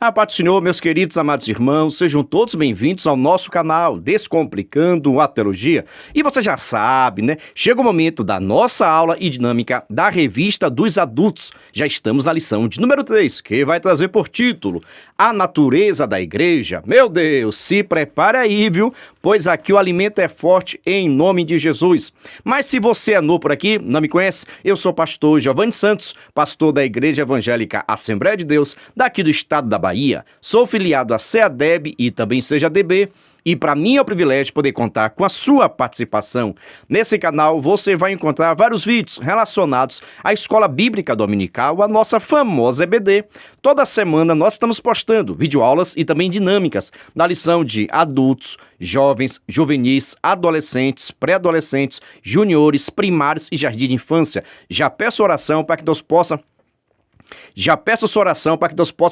A paz do Senhor, meus queridos amados irmãos, sejam todos bem-vindos ao nosso canal Descomplicando a Teologia. E você já sabe, né? Chega o momento da nossa aula e dinâmica da Revista dos Adultos. Já estamos na lição de número 3, que vai trazer por título A Natureza da Igreja. Meu Deus, se prepare aí, viu? Pois aqui o alimento é forte em nome de Jesus. Mas se você é novo por aqui, não me conhece, eu sou o pastor Giovanni Santos, pastor da Igreja Evangélica Assembleia de Deus, daqui do estado da Bahia. Sou filiado a CEADEB e também CEJADB. E para mim é um privilégio poder contar com a sua participação. Nesse canal você vai encontrar vários vídeos relacionados à Escola Bíblica Dominical, a nossa famosa EBD. Toda semana nós estamos postando videoaulas e também dinâmicas na lição de adultos, jovens, juvenis, adolescentes, pré-adolescentes, juniores, primários e jardim de infância. Já peço oração para que Deus possa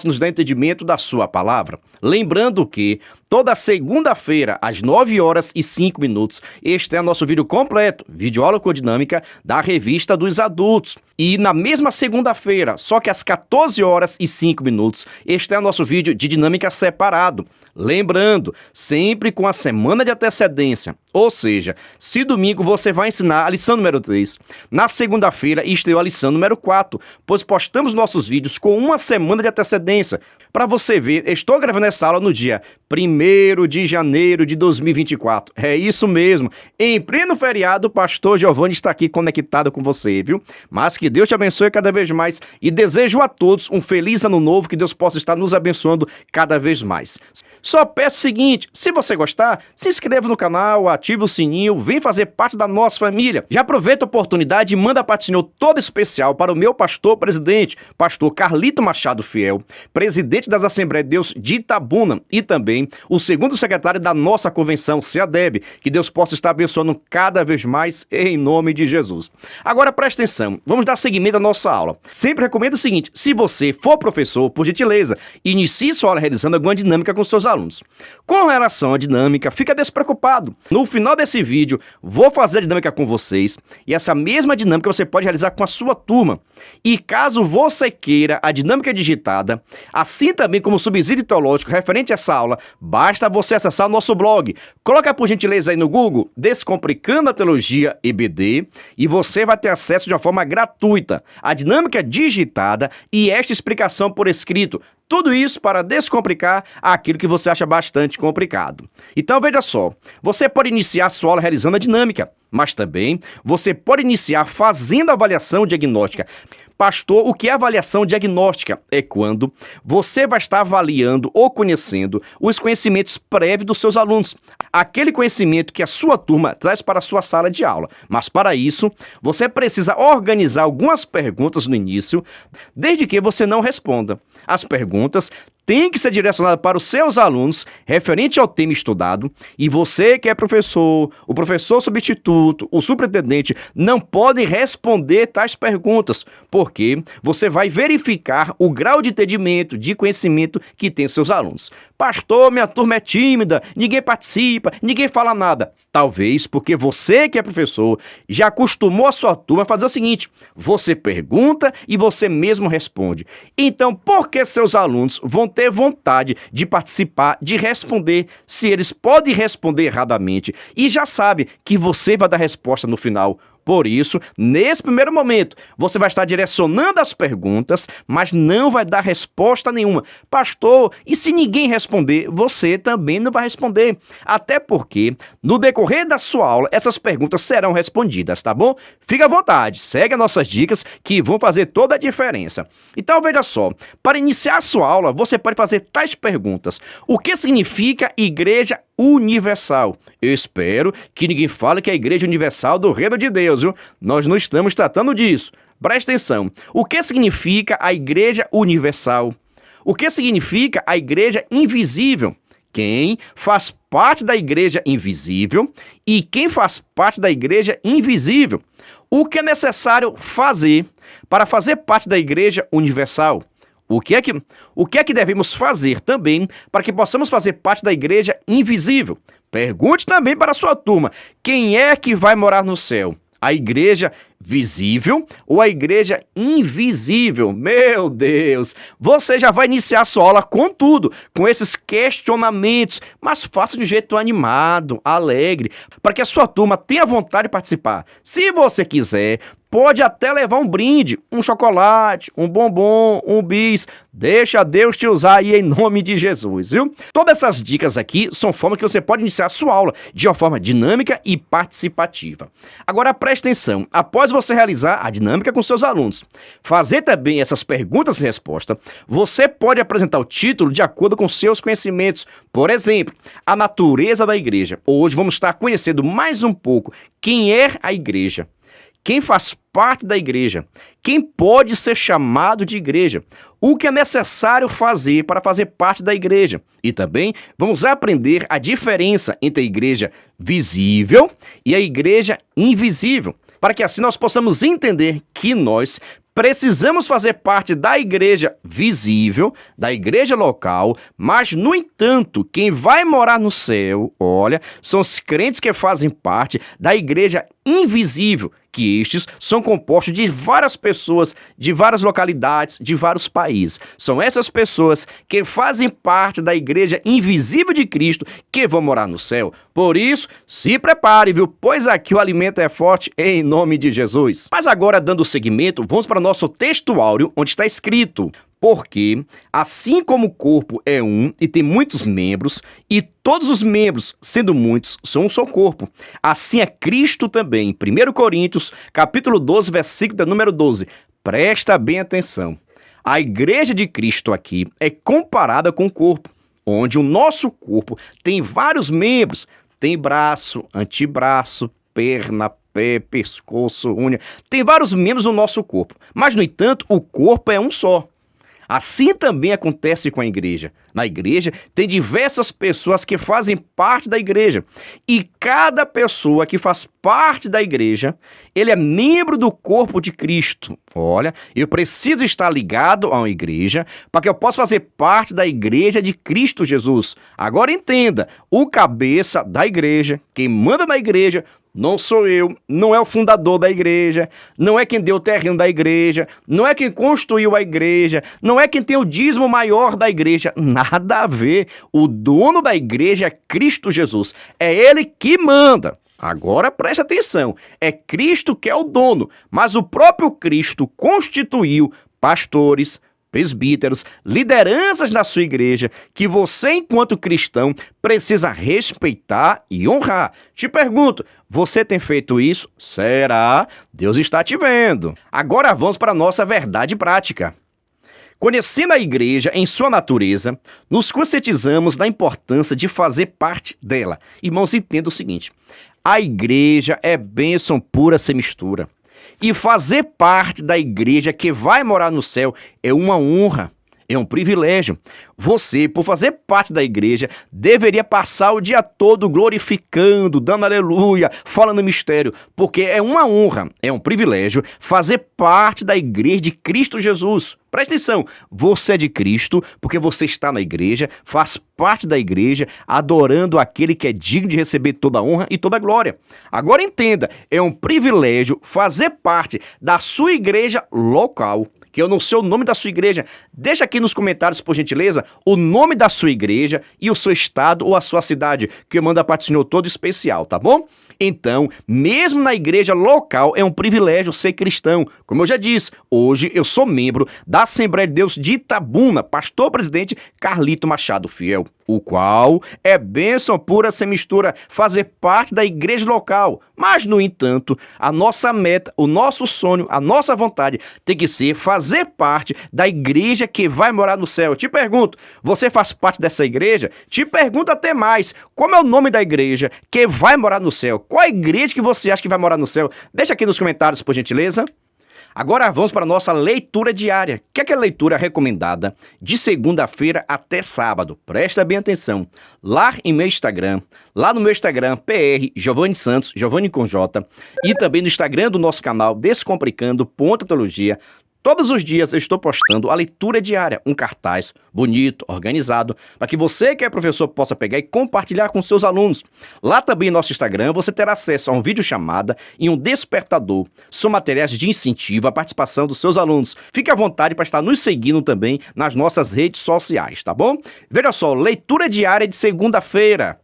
nos dar entendimento da sua palavra. Lembrando que toda segunda-feira, às 9h05, este é o nosso vídeo completo, videoaula com dinâmica da Revista dos Adultos. E na mesma segunda-feira, só que às 14h05, este é o nosso vídeo de dinâmica separado. Lembrando, sempre com a semana de antecedência. Ou seja, se domingo você vai ensinar a lição número 3, na segunda-feira estreou a lição número 4, pois postamos nossos vídeos com uma semana de antecedência. Para você ver, estou gravando essa aula no dia 1º de janeiro de 2024. É isso mesmo. Em pleno feriado, o pastor Giovanni está aqui conectado com você, viu? Mas que Deus te abençoe cada vez mais e desejo a todos um feliz ano novo, que Deus possa estar nos abençoando cada vez mais. Só peço o seguinte, se você gostar, se inscreva no canal, ative o sininho, vem fazer parte da nossa família. Já aproveita a oportunidade e manda a parte do Senhor toda especial para o meu pastor presidente, pastor Carlito Machado Fiel, presidente das Assembleias de Deus de Itabuna e também o segundo secretário da nossa convenção, CEADEB. Que Deus possa estar abençoando cada vez mais em nome de Jesus. Agora presta atenção, vamos dar seguimento à nossa aula. Sempre recomendo o seguinte, se você for professor, por gentileza, inicie sua aula realizando alguma dinâmica com seus alunos. Com relação à dinâmica, fica despreocupado. No final desse vídeo, vou fazer a dinâmica com vocês e essa mesma dinâmica você pode realizar com a sua turma. E caso você queira a dinâmica digitada, assim também como subsídio teológico referente a essa aula, basta você acessar o nosso blog. Coloca por gentileza aí no Google, Descomplicando a Teologia EBD, e você vai ter acesso de uma forma gratuita à dinâmica digitada e esta explicação por escrito. Tudo isso para descomplicar aquilo que você acha bastante complicado. Então veja só, você pode iniciar a sua aula realizando a dinâmica, mas também você pode iniciar fazendo a avaliação diagnóstica. Pastor, o que é avaliação diagnóstica? É quando você vai estar avaliando ou conhecendo os conhecimentos prévios dos seus alunos. Aquele conhecimento que a sua turma traz para a sua sala de aula. Mas para isso, você precisa organizar algumas perguntas no início, desde que você não responda. As perguntas têm que ser direcionadas para os seus alunos, referente ao tema estudado, e você que é professor, o professor substituto, o superintendente, não podem responder tais perguntas, porque você vai verificar o grau de entendimento, de conhecimento que tem seus alunos. Pastor, minha turma é tímida, ninguém participa, ninguém fala nada. Talvez porque você que é professor já acostumou a sua turma a fazer o seguinte, você pergunta e você mesmo responde. Então, por que seus alunos vão ter vontade de participar, de responder, se eles podem responder erradamente e já sabe que você vai dar resposta no final? Por isso, nesse primeiro momento, você vai estar direcionando as perguntas, mas não vai dar resposta nenhuma. Pastor, e se ninguém responder, você também não vai responder. Até porque, no decorrer da sua aula, essas perguntas serão respondidas, tá bom? Fica à vontade, segue as nossas dicas que vão fazer toda a diferença. Então, veja só, para iniciar a sua aula, você pode fazer tais perguntas. O que significa Igreja Universal? Eu espero que ninguém fale que é a Igreja Universal do Reino de Deus, viu? Nós não estamos tratando disso. Presta atenção. O que significa a Igreja Universal? O que significa a Igreja Invisível? Quem faz parte da Igreja Invisível e quem faz parte da Igreja Invisível? O que é necessário fazer para fazer parte da Igreja Universal? O que é que devemos fazer também para que possamos fazer parte da Igreja Invisível? Pergunte também para a sua turma, quem é que vai morar no céu? A Igreja visível ou a igreja invisível? Meu Deus! Você já vai iniciar a sua aula com tudo, com esses questionamentos, mas faça de um jeito animado, alegre, para que a sua turma tenha vontade de participar. Se você quiser, pode até levar um brinde, um chocolate, um bombom, um bis. Deixa Deus te usar aí em nome de Jesus, viu? Todas essas dicas aqui são formas que você pode iniciar a sua aula de uma forma dinâmica e participativa. Agora preste atenção, após você realizar a dinâmica com seus alunos, fazer também essas perguntas e respostas, você pode apresentar o título de acordo com seus conhecimentos. Por exemplo, a natureza da igreja. Hoje vamos estar conhecendo mais um pouco quem é a igreja, quem faz parte da igreja, quem pode ser chamado de igreja, o que é necessário fazer para fazer parte da igreja. E também vamos aprender a diferença entre a igreja visível e a igreja invisível, para que assim nós possamos entender que nós precisamos fazer parte da igreja visível, da igreja local, mas, no entanto, quem vai morar no céu, olha, são os crentes que fazem parte da igreja invisível, que estes são compostos de várias pessoas, de várias localidades, de vários países. São essas pessoas que fazem parte da igreja invisível de Cristo que vão morar no céu. Por isso, se prepare, viu? Pois aqui o alimento é forte em nome de Jesus. Mas agora, dando seguimento, vamos para o nosso texto áureo, onde está escrito: porque, assim como o corpo é um e tem muitos membros, e todos os membros, sendo muitos, são um só corpo, assim é Cristo também. 1 Coríntios, capítulo 12, versículo de número 12. Presta bem atenção. A igreja de Cristo aqui é comparada com o corpo, onde o nosso corpo tem vários membros. Tem braço, antebraço, perna, pé, pescoço, unha. Tem vários membros no nosso corpo. Mas, no entanto, o corpo é um só. Assim também acontece com a igreja. Na igreja, tem diversas pessoas que fazem parte da igreja. E cada pessoa que faz parte da igreja, ele é membro do corpo de Cristo. Olha, eu preciso estar ligado a uma igreja para que eu possa fazer parte da igreja de Cristo Jesus. Agora entenda, o cabeça da igreja, quem manda na igreja, não sou eu, não é o fundador da igreja, não é quem deu o terreno da igreja, não é quem construiu a igreja, não é quem tem o dízimo maior da igreja, nada a ver. O dono da igreja é Cristo Jesus, é ele que manda. Agora preste atenção, é Cristo que é o dono, mas o próprio Cristo constituiu pastores, presbíteros, lideranças na sua igreja, que você, enquanto cristão, precisa respeitar e honrar. Te pergunto, você tem feito isso? Será? Deus está te vendo. Agora vamos para a nossa verdade prática. Conhecendo a igreja em sua natureza, nos conscientizamos da importância de fazer parte dela. Irmãos, entenda o seguinte, a igreja é bênção pura sem mistura. E fazer parte da igreja que vai morar no céu é uma honra, é um privilégio. Você, por fazer parte da igreja, deveria passar o dia todo glorificando, dando aleluia, falando mistério, porque é uma honra, é um privilégio fazer parte da igreja de Cristo Jesus. Presta atenção, você é de Cristo porque você está na igreja, faz parte da igreja, adorando aquele que é digno de receber toda a honra e toda a glória. Agora entenda, é um privilégio fazer parte da sua igreja local, que eu não sei o nome da sua igreja. Deixa aqui nos comentários, por gentileza, o nome da sua igreja e o seu estado ou a sua cidade, que eu mando a parte do Senhor todo especial, tá bom? Então, mesmo na igreja local, é um privilégio ser cristão. Como eu já disse, hoje eu sou membro da Assembleia de Deus de Itabuna, pastor-presidente Carlito Machado Fiel, o qual é bênção pura sem mistura fazer parte da igreja local. Mas, no entanto, a nossa meta, o nosso sonho, a nossa vontade tem que ser fazer parte da igreja que vai morar no céu. Te pergunto, você faz parte dessa igreja? Te pergunto até mais, como é o nome da igreja que vai morar no céu? Qual a igreja que você acha que vai morar no céu? Deixa aqui nos comentários, por gentileza. Agora vamos para a nossa leitura diária, que é aquela leitura recomendada de segunda-feira até sábado. Presta bem atenção. Lá em meu Instagram, lá no meu Instagram, PR Giovanni Santos, Giovanni com J, e também no Instagram do nosso canal Descomplicando Teologia, Todos os dias eu estou postando a leitura diária, um cartaz bonito, organizado, para que você que é professor possa pegar e compartilhar com seus alunos. Lá também no nosso Instagram você terá acesso a um vídeo chamada e um despertador. São materiais de incentivo à participação dos seus alunos. Fique à vontade para estar nos seguindo também nas nossas redes sociais, tá bom? Veja só, leitura diária de segunda-feira.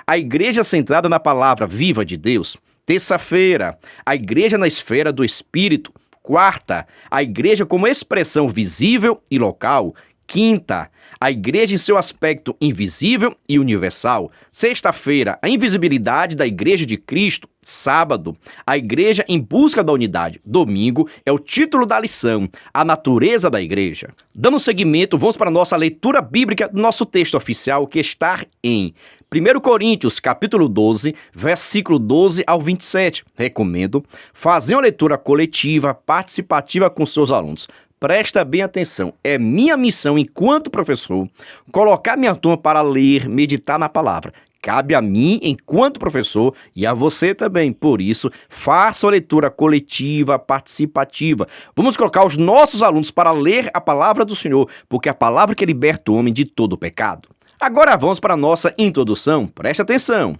A igreja centrada na palavra viva de Deus. Terça-feira, a igreja na esfera do Espírito. Quarta, a igreja como expressão visível e local. Quinta, a igreja em seu aspecto invisível e universal. Sexta-feira, a invisibilidade da igreja de Cristo. Sábado, a igreja em busca da unidade. Domingo é o título da lição, a natureza da igreja. Dando seguimento, vamos para a nossa leitura bíblica do nosso texto oficial, que está em 1 Coríntios, capítulo 12, versículo 12 ao 27. Recomendo fazer uma leitura coletiva, participativa com seus alunos. Presta bem atenção, é minha missão enquanto professor colocar minha turma para ler, meditar na palavra. Cabe a mim enquanto professor e a você também. Por isso, faça uma leitura coletiva, participativa. Vamos colocar os nossos alunos para ler a palavra do Senhor, porque é a palavra que liberta o homem de todo o pecado. Agora vamos para a nossa introdução. Preste atenção.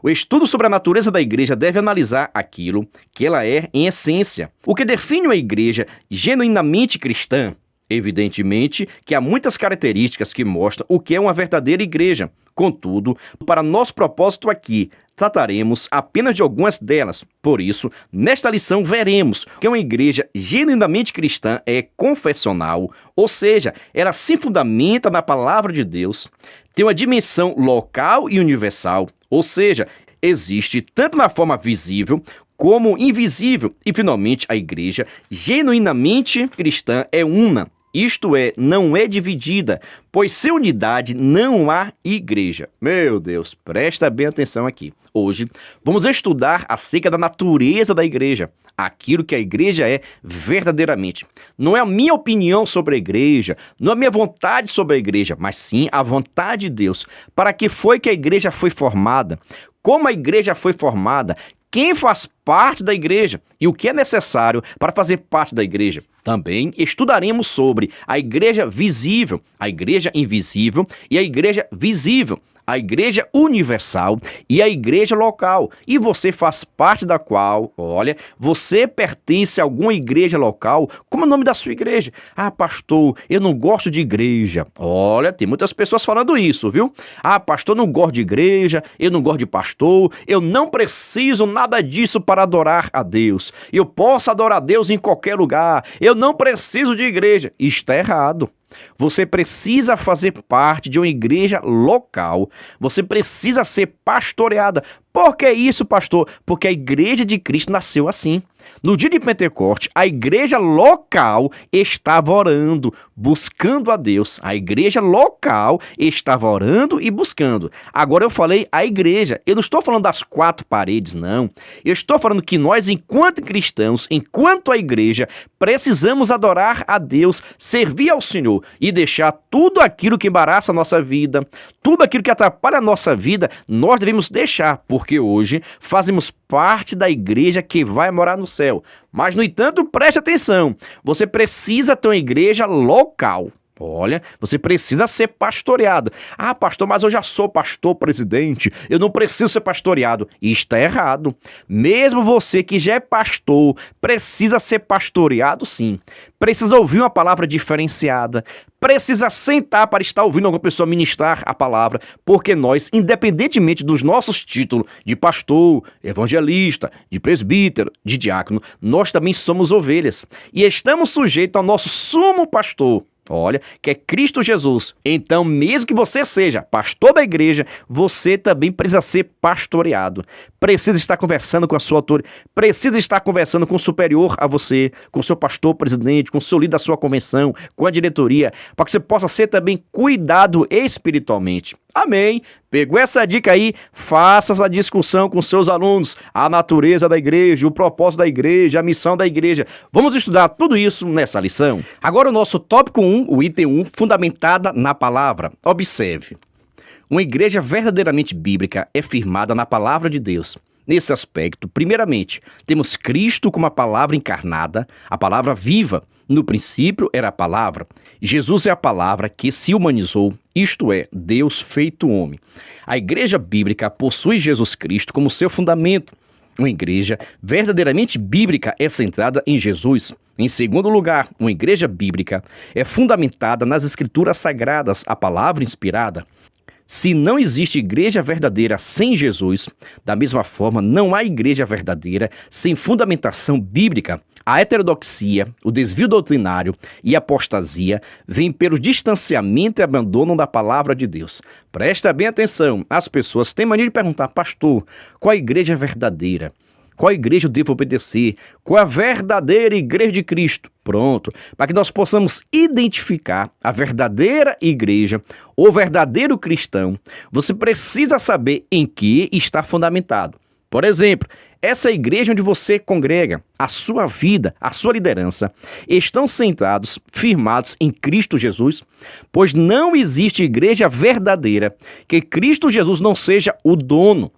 O estudo sobre a natureza da igreja deve analisar aquilo que ela é em essência. O que define uma igreja genuinamente cristã? Evidentemente que há muitas características que mostram o que é uma verdadeira igreja. Contudo, para nosso propósito aqui, trataremos apenas de algumas delas. Por isso, nesta lição veremos que uma igreja genuinamente cristã é confessional, ou seja, ela se fundamenta na palavra de Deus, tem uma dimensão local e universal, ou seja, existe tanto na forma visível como invisível. E, finalmente, a igreja genuinamente cristã é una. Isto é, não é dividida, pois sem unidade não há igreja. Meu Deus, presta bem atenção aqui. Hoje vamos estudar acerca da natureza da igreja, aquilo que a igreja é verdadeiramente. Não é a minha opinião sobre a igreja, não é a minha vontade sobre a igreja, mas sim a vontade de Deus. Para que foi que a igreja foi formada? Como a igreja foi formada? Quem faz parte da igreja e o que é necessário para fazer parte da igreja. Também estudaremos sobre a igreja visível, a igreja invisível e a igreja visível, a igreja universal e a igreja local. E você faz parte da qual, olha, você pertence a alguma igreja local. Como é o nome da sua igreja? Ah, pastor, eu não gosto de igreja. Olha, tem muitas pessoas falando isso, viu? Ah, pastor, não gosto de igreja, eu não gosto de pastor, eu não preciso nada disso para adorar a Deus. Eu posso adorar a Deus em qualquer lugar, eu não preciso de igreja. Está errado. Você precisa fazer parte de uma igreja local. Você precisa ser pastoreada. Por que isso, pastor? Porque a igreja de Cristo nasceu assim. No dia de Pentecoste, a igreja local estava orando, buscando a Deus. A igreja local estava orando e buscando. Agora eu falei a igreja. Eu não estou falando das quatro paredes, não. Eu estou falando que nós, enquanto cristãos, enquanto a igreja, precisamos adorar a Deus, servir ao Senhor e deixar tudo aquilo que embaraça a nossa vida, tudo aquilo que atrapalha a nossa vida, nós devemos deixar, porque hoje fazemos parte da igreja que vai morar no céu. Mas, no entanto, preste atenção, você precisa ter uma igreja local. Olha, você precisa ser pastoreado. Ah, pastor, mas eu já sou pastor presidente, eu não preciso ser pastoreado. Isso está errado. Mesmo você que já é pastor, precisa ser pastoreado sim. Precisa ouvir uma palavra diferenciada. Precisa sentar para estar ouvindo alguma pessoa ministrar a palavra, porque nós, independentemente dos nossos títulos de pastor, evangelista, de presbítero, de diácono, nós também somos ovelhas e estamos sujeitos ao nosso sumo pastor. Olha, que é Cristo Jesus. Então, mesmo que você seja pastor da igreja, você também precisa ser pastoreado. Precisa estar conversando com a sua autoridade, precisa estar conversando com o superior a você, com o seu pastor presidente, com o seu líder da sua convenção, com a diretoria, para que você possa ser também cuidado espiritualmente. Amém? Pegou essa dica aí? Faça essa discussão com seus alunos. A natureza da igreja, o propósito da igreja, a missão da igreja. Vamos estudar tudo isso nessa lição. Agora o nosso tópico 1, o item 1, fundamentada na palavra. Observe. Uma igreja verdadeiramente bíblica é firmada na palavra de Deus. Nesse aspecto, primeiramente, temos Cristo como a palavra encarnada, a palavra viva. No princípio era a palavra. Jesus é a palavra que se humanizou, isto é, Deus feito homem. A igreja bíblica possui Jesus Cristo como seu fundamento. Uma igreja verdadeiramente bíblica é centrada em Jesus. Em segundo lugar, uma igreja bíblica é fundamentada nas escrituras sagradas, a palavra inspirada. Se não existe igreja verdadeira sem Jesus, da mesma forma, não há igreja verdadeira sem fundamentação bíblica. A heterodoxia, o desvio doutrinário e a apostasia vêm pelo distanciamento e abandono da palavra de Deus. Presta bem atenção, as pessoas têm mania de perguntar, pastor, qual a igreja verdadeira? Qual igreja eu devo obedecer? Qual a verdadeira igreja de Cristo? Pronto, para que nós possamos identificar a verdadeira igreja, o verdadeiro cristão, você precisa saber em que está fundamentado. Por exemplo, essa igreja onde você congrega, a sua vida, a sua liderança, estão centrados, firmados em Cristo Jesus? Pois não existe igreja verdadeira que Cristo Jesus não seja o dono.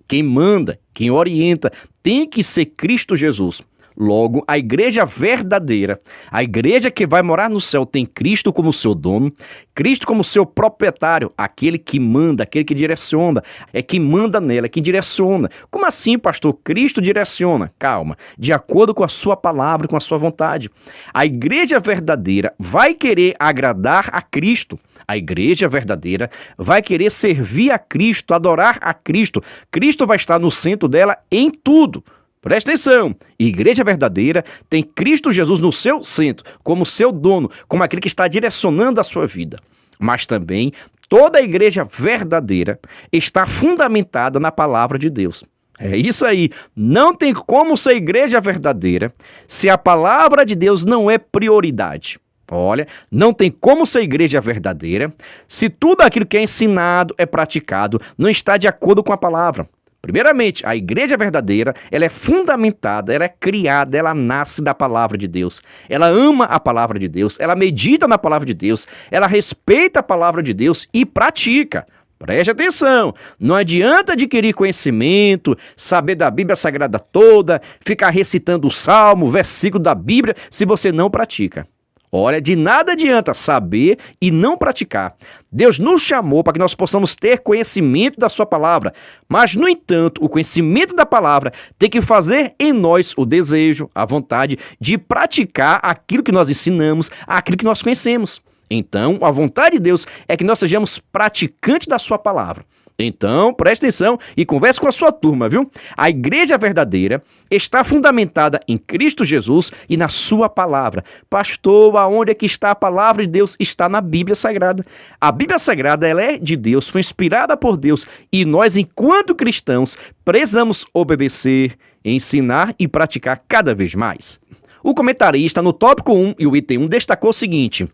Quem manda, quem orienta, tem que ser Cristo Jesus. Logo, a igreja verdadeira, a igreja que vai morar no céu, tem Cristo como seu dono, Cristo como seu proprietário, aquele que manda, aquele que direciona, é quem manda nela, é quem direciona. Como assim, pastor? Cristo direciona. Calma, de acordo com a sua palavra, com a sua vontade. A igreja verdadeira vai querer agradar a Cristo. A igreja verdadeira vai querer servir a Cristo, adorar a Cristo. Cristo vai estar no centro dela em tudo. Presta atenção, igreja verdadeira tem Cristo Jesus no seu centro, como seu dono, como aquele que está direcionando a sua vida. Mas também toda a igreja verdadeira está fundamentada na palavra de Deus. É isso aí, não tem como ser igreja verdadeira se a palavra de Deus não é prioridade. Olha, não tem como ser igreja verdadeira se tudo aquilo que é ensinado, é praticado, não está de acordo com a palavra. Primeiramente, a igreja verdadeira, ela é fundamentada, ela é criada, ela nasce da palavra de Deus. Ela ama a palavra de Deus, ela medita na palavra de Deus, ela respeita a palavra de Deus e pratica. Preste atenção, não adianta adquirir conhecimento, saber da Bíblia Sagrada toda, ficar recitando o salmo, o versículo da Bíblia, se você não pratica. Olha, de nada adianta saber e não praticar. Deus nos chamou para que nós possamos ter conhecimento da sua palavra, mas, no entanto, o conhecimento da palavra tem que fazer em nós o desejo, a vontade de praticar aquilo que nós ensinamos, aquilo que nós conhecemos. Então, a vontade de Deus é que nós sejamos praticantes da sua palavra. Então, preste atenção e converse com a sua turma, viu? A igreja verdadeira está fundamentada em Cristo Jesus e na sua palavra. Pastor, aonde é que está a palavra de Deus? Está na Bíblia Sagrada. A Bíblia Sagrada, ela é de Deus, foi inspirada por Deus e nós, enquanto cristãos, precisamos obedecer, ensinar e praticar cada vez mais. O comentarista, no tópico 1 e o item 1, destacou o seguinte: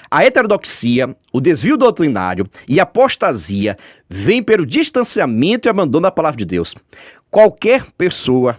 a heterodoxia, o desvio doutrinário e a apostasia vêm pelo distanciamento e abandono da palavra de Deus. Qualquer pessoa,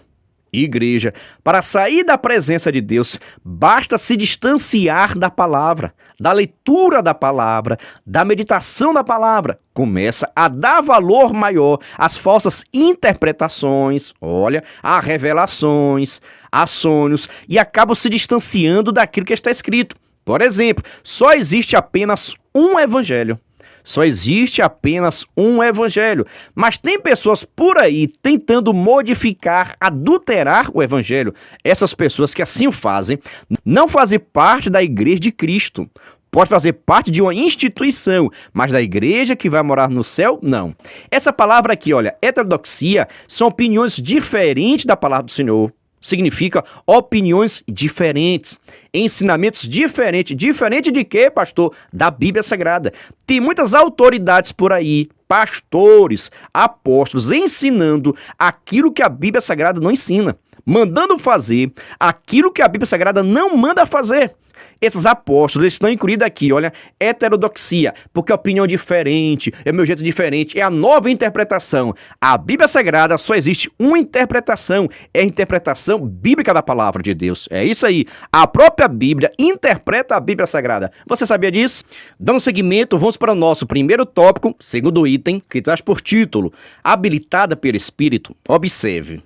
igreja, para sair da presença de Deus, basta se distanciar da palavra, da leitura da palavra, da meditação da palavra. Começa a dar valor maior às falsas interpretações, olha, a revelações, a sonhos, e acaba se distanciando daquilo que está escrito. Por exemplo, só existe apenas um evangelho. Só existe apenas um evangelho. Mas tem pessoas por aí tentando modificar, adulterar o evangelho. Essas pessoas que assim o fazem, não fazem parte da igreja de Cristo. Pode fazer parte de uma instituição, mas da igreja que vai morar no céu, não. Essa palavra aqui, olha, heterodoxia, são opiniões diferentes da palavra do Senhor. Significa opiniões diferentes, ensinamentos diferentes. Diferente de quê, pastor? Da Bíblia Sagrada. Tem muitas autoridades por aí, pastores, apóstolos, ensinando aquilo que a Bíblia Sagrada não ensina, mandando fazer aquilo que a Bíblia Sagrada não manda fazer. Esses apóstolos estão incluídos aqui, olha, heterodoxia, porque a opinião é diferente, é o meu jeito diferente, é a nova interpretação. A Bíblia Sagrada só existe uma interpretação, é a interpretação bíblica da palavra de Deus. É isso aí, a própria Bíblia interpreta a Bíblia Sagrada. Você sabia disso? Dando seguimento, vamos para o nosso primeiro tópico, segundo item, que traz por título, habilitada pelo Espírito. Observe,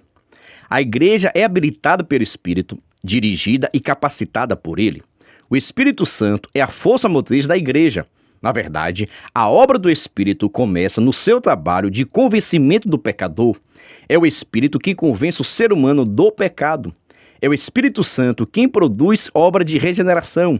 a igreja é habilitada pelo Espírito, dirigida e capacitada por ele. O Espírito Santo é a força motriz da igreja. Na verdade, a obra do Espírito começa no seu trabalho de convencimento do pecador. É o Espírito que convence o ser humano do pecado. É o Espírito Santo quem produz obra de regeneração.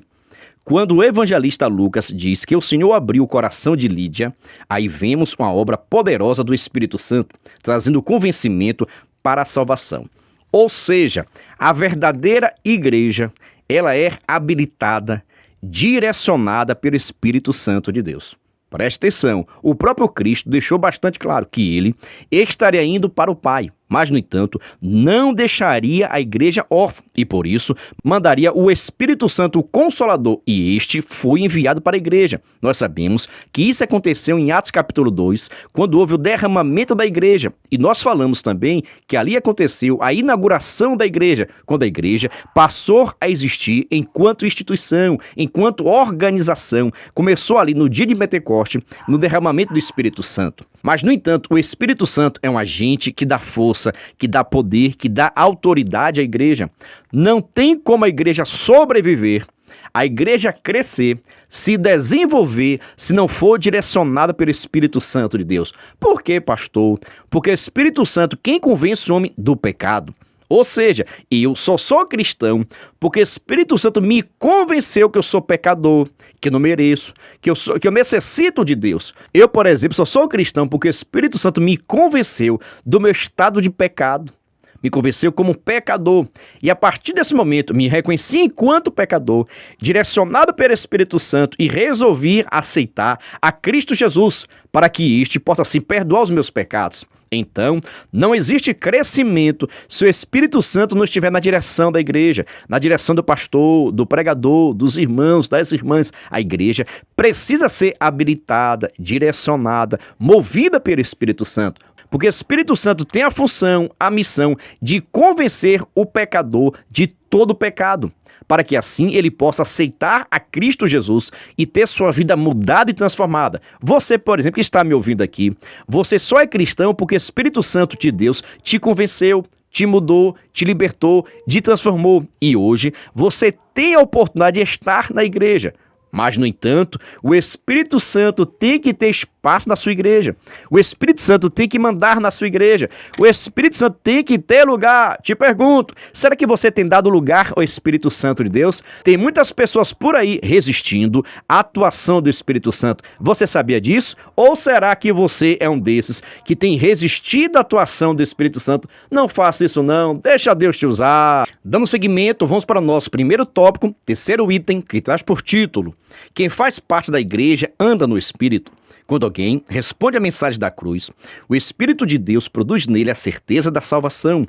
Quando o evangelista Lucas diz que o Senhor abriu o coração de Lídia, aí vemos uma obra poderosa do Espírito Santo, trazendo convencimento para a salvação. Ou seja, a verdadeira igreja, ela é habilitada, direcionada pelo Espírito Santo de Deus. Preste atenção, o próprio Cristo deixou bastante claro que ele estaria indo para o Pai, mas, no entanto, não deixaria a igreja órfã e, por isso, mandaria o Espírito Santo Consolador, e este foi enviado para a igreja. Nós sabemos que isso aconteceu em Atos capítulo 2, quando houve o derramamento da igreja, e nós falamos também que ali aconteceu a inauguração da igreja, quando a igreja passou a existir enquanto instituição, enquanto organização, começou ali no dia de Pentecoste, no derramamento do Espírito Santo. Mas, no entanto, o Espírito Santo é um agente que dá força, que dá poder, que dá autoridade à igreja. Não tem como a igreja sobreviver, a igreja crescer, se desenvolver, se não for direcionada pelo Espírito Santo de Deus. Por quê, pastor? Porque o Espírito Santo, quem convence o homem do pecado. Ou seja, eu só sou cristão porque o Espírito Santo me convenceu que eu sou pecador, que eu não mereço, que eu necessito de Deus. Eu, por exemplo, só sou cristão porque o Espírito Santo me convenceu do meu estado de pecado. Me convenceu como pecador. E a partir desse momento, me reconheci enquanto pecador, direcionado pelo Espírito Santo e resolvi aceitar a Cristo Jesus para que este possa assim perdoar os meus pecados. Então, não existe crescimento se o Espírito Santo não estiver na direção da igreja, na direção do pastor, do pregador, dos irmãos, das irmãs. A igreja precisa ser habilitada, direcionada, movida pelo Espírito Santo. Porque o Espírito Santo tem a função, a missão de convencer o pecador de todo o pecado, para que assim ele possa aceitar a Cristo Jesus e ter sua vida mudada e transformada. Você, por exemplo, que está me ouvindo aqui, você só é cristão porque o Espírito Santo de Deus te convenceu, te mudou, te libertou, te transformou. E hoje você tem a oportunidade de estar na igreja. Mas, no entanto, o Espírito Santo tem que ter espaço na sua igreja. O Espírito Santo tem que mandar na sua igreja. O Espírito Santo tem que ter lugar. Te pergunto, será que você tem dado lugar ao Espírito Santo de Deus? Tem muitas pessoas por aí resistindo à atuação do Espírito Santo. Você sabia disso? Ou será que você é um desses que tem resistido à atuação do Espírito Santo? Não faça isso não, deixa Deus te usar. Dando seguimento, vamos para o nosso primeiro tópico, terceiro item, que traz por título: quem faz parte da igreja anda no Espírito. Quando alguém responde à mensagem da cruz, o Espírito de Deus produz nele a certeza da salvação.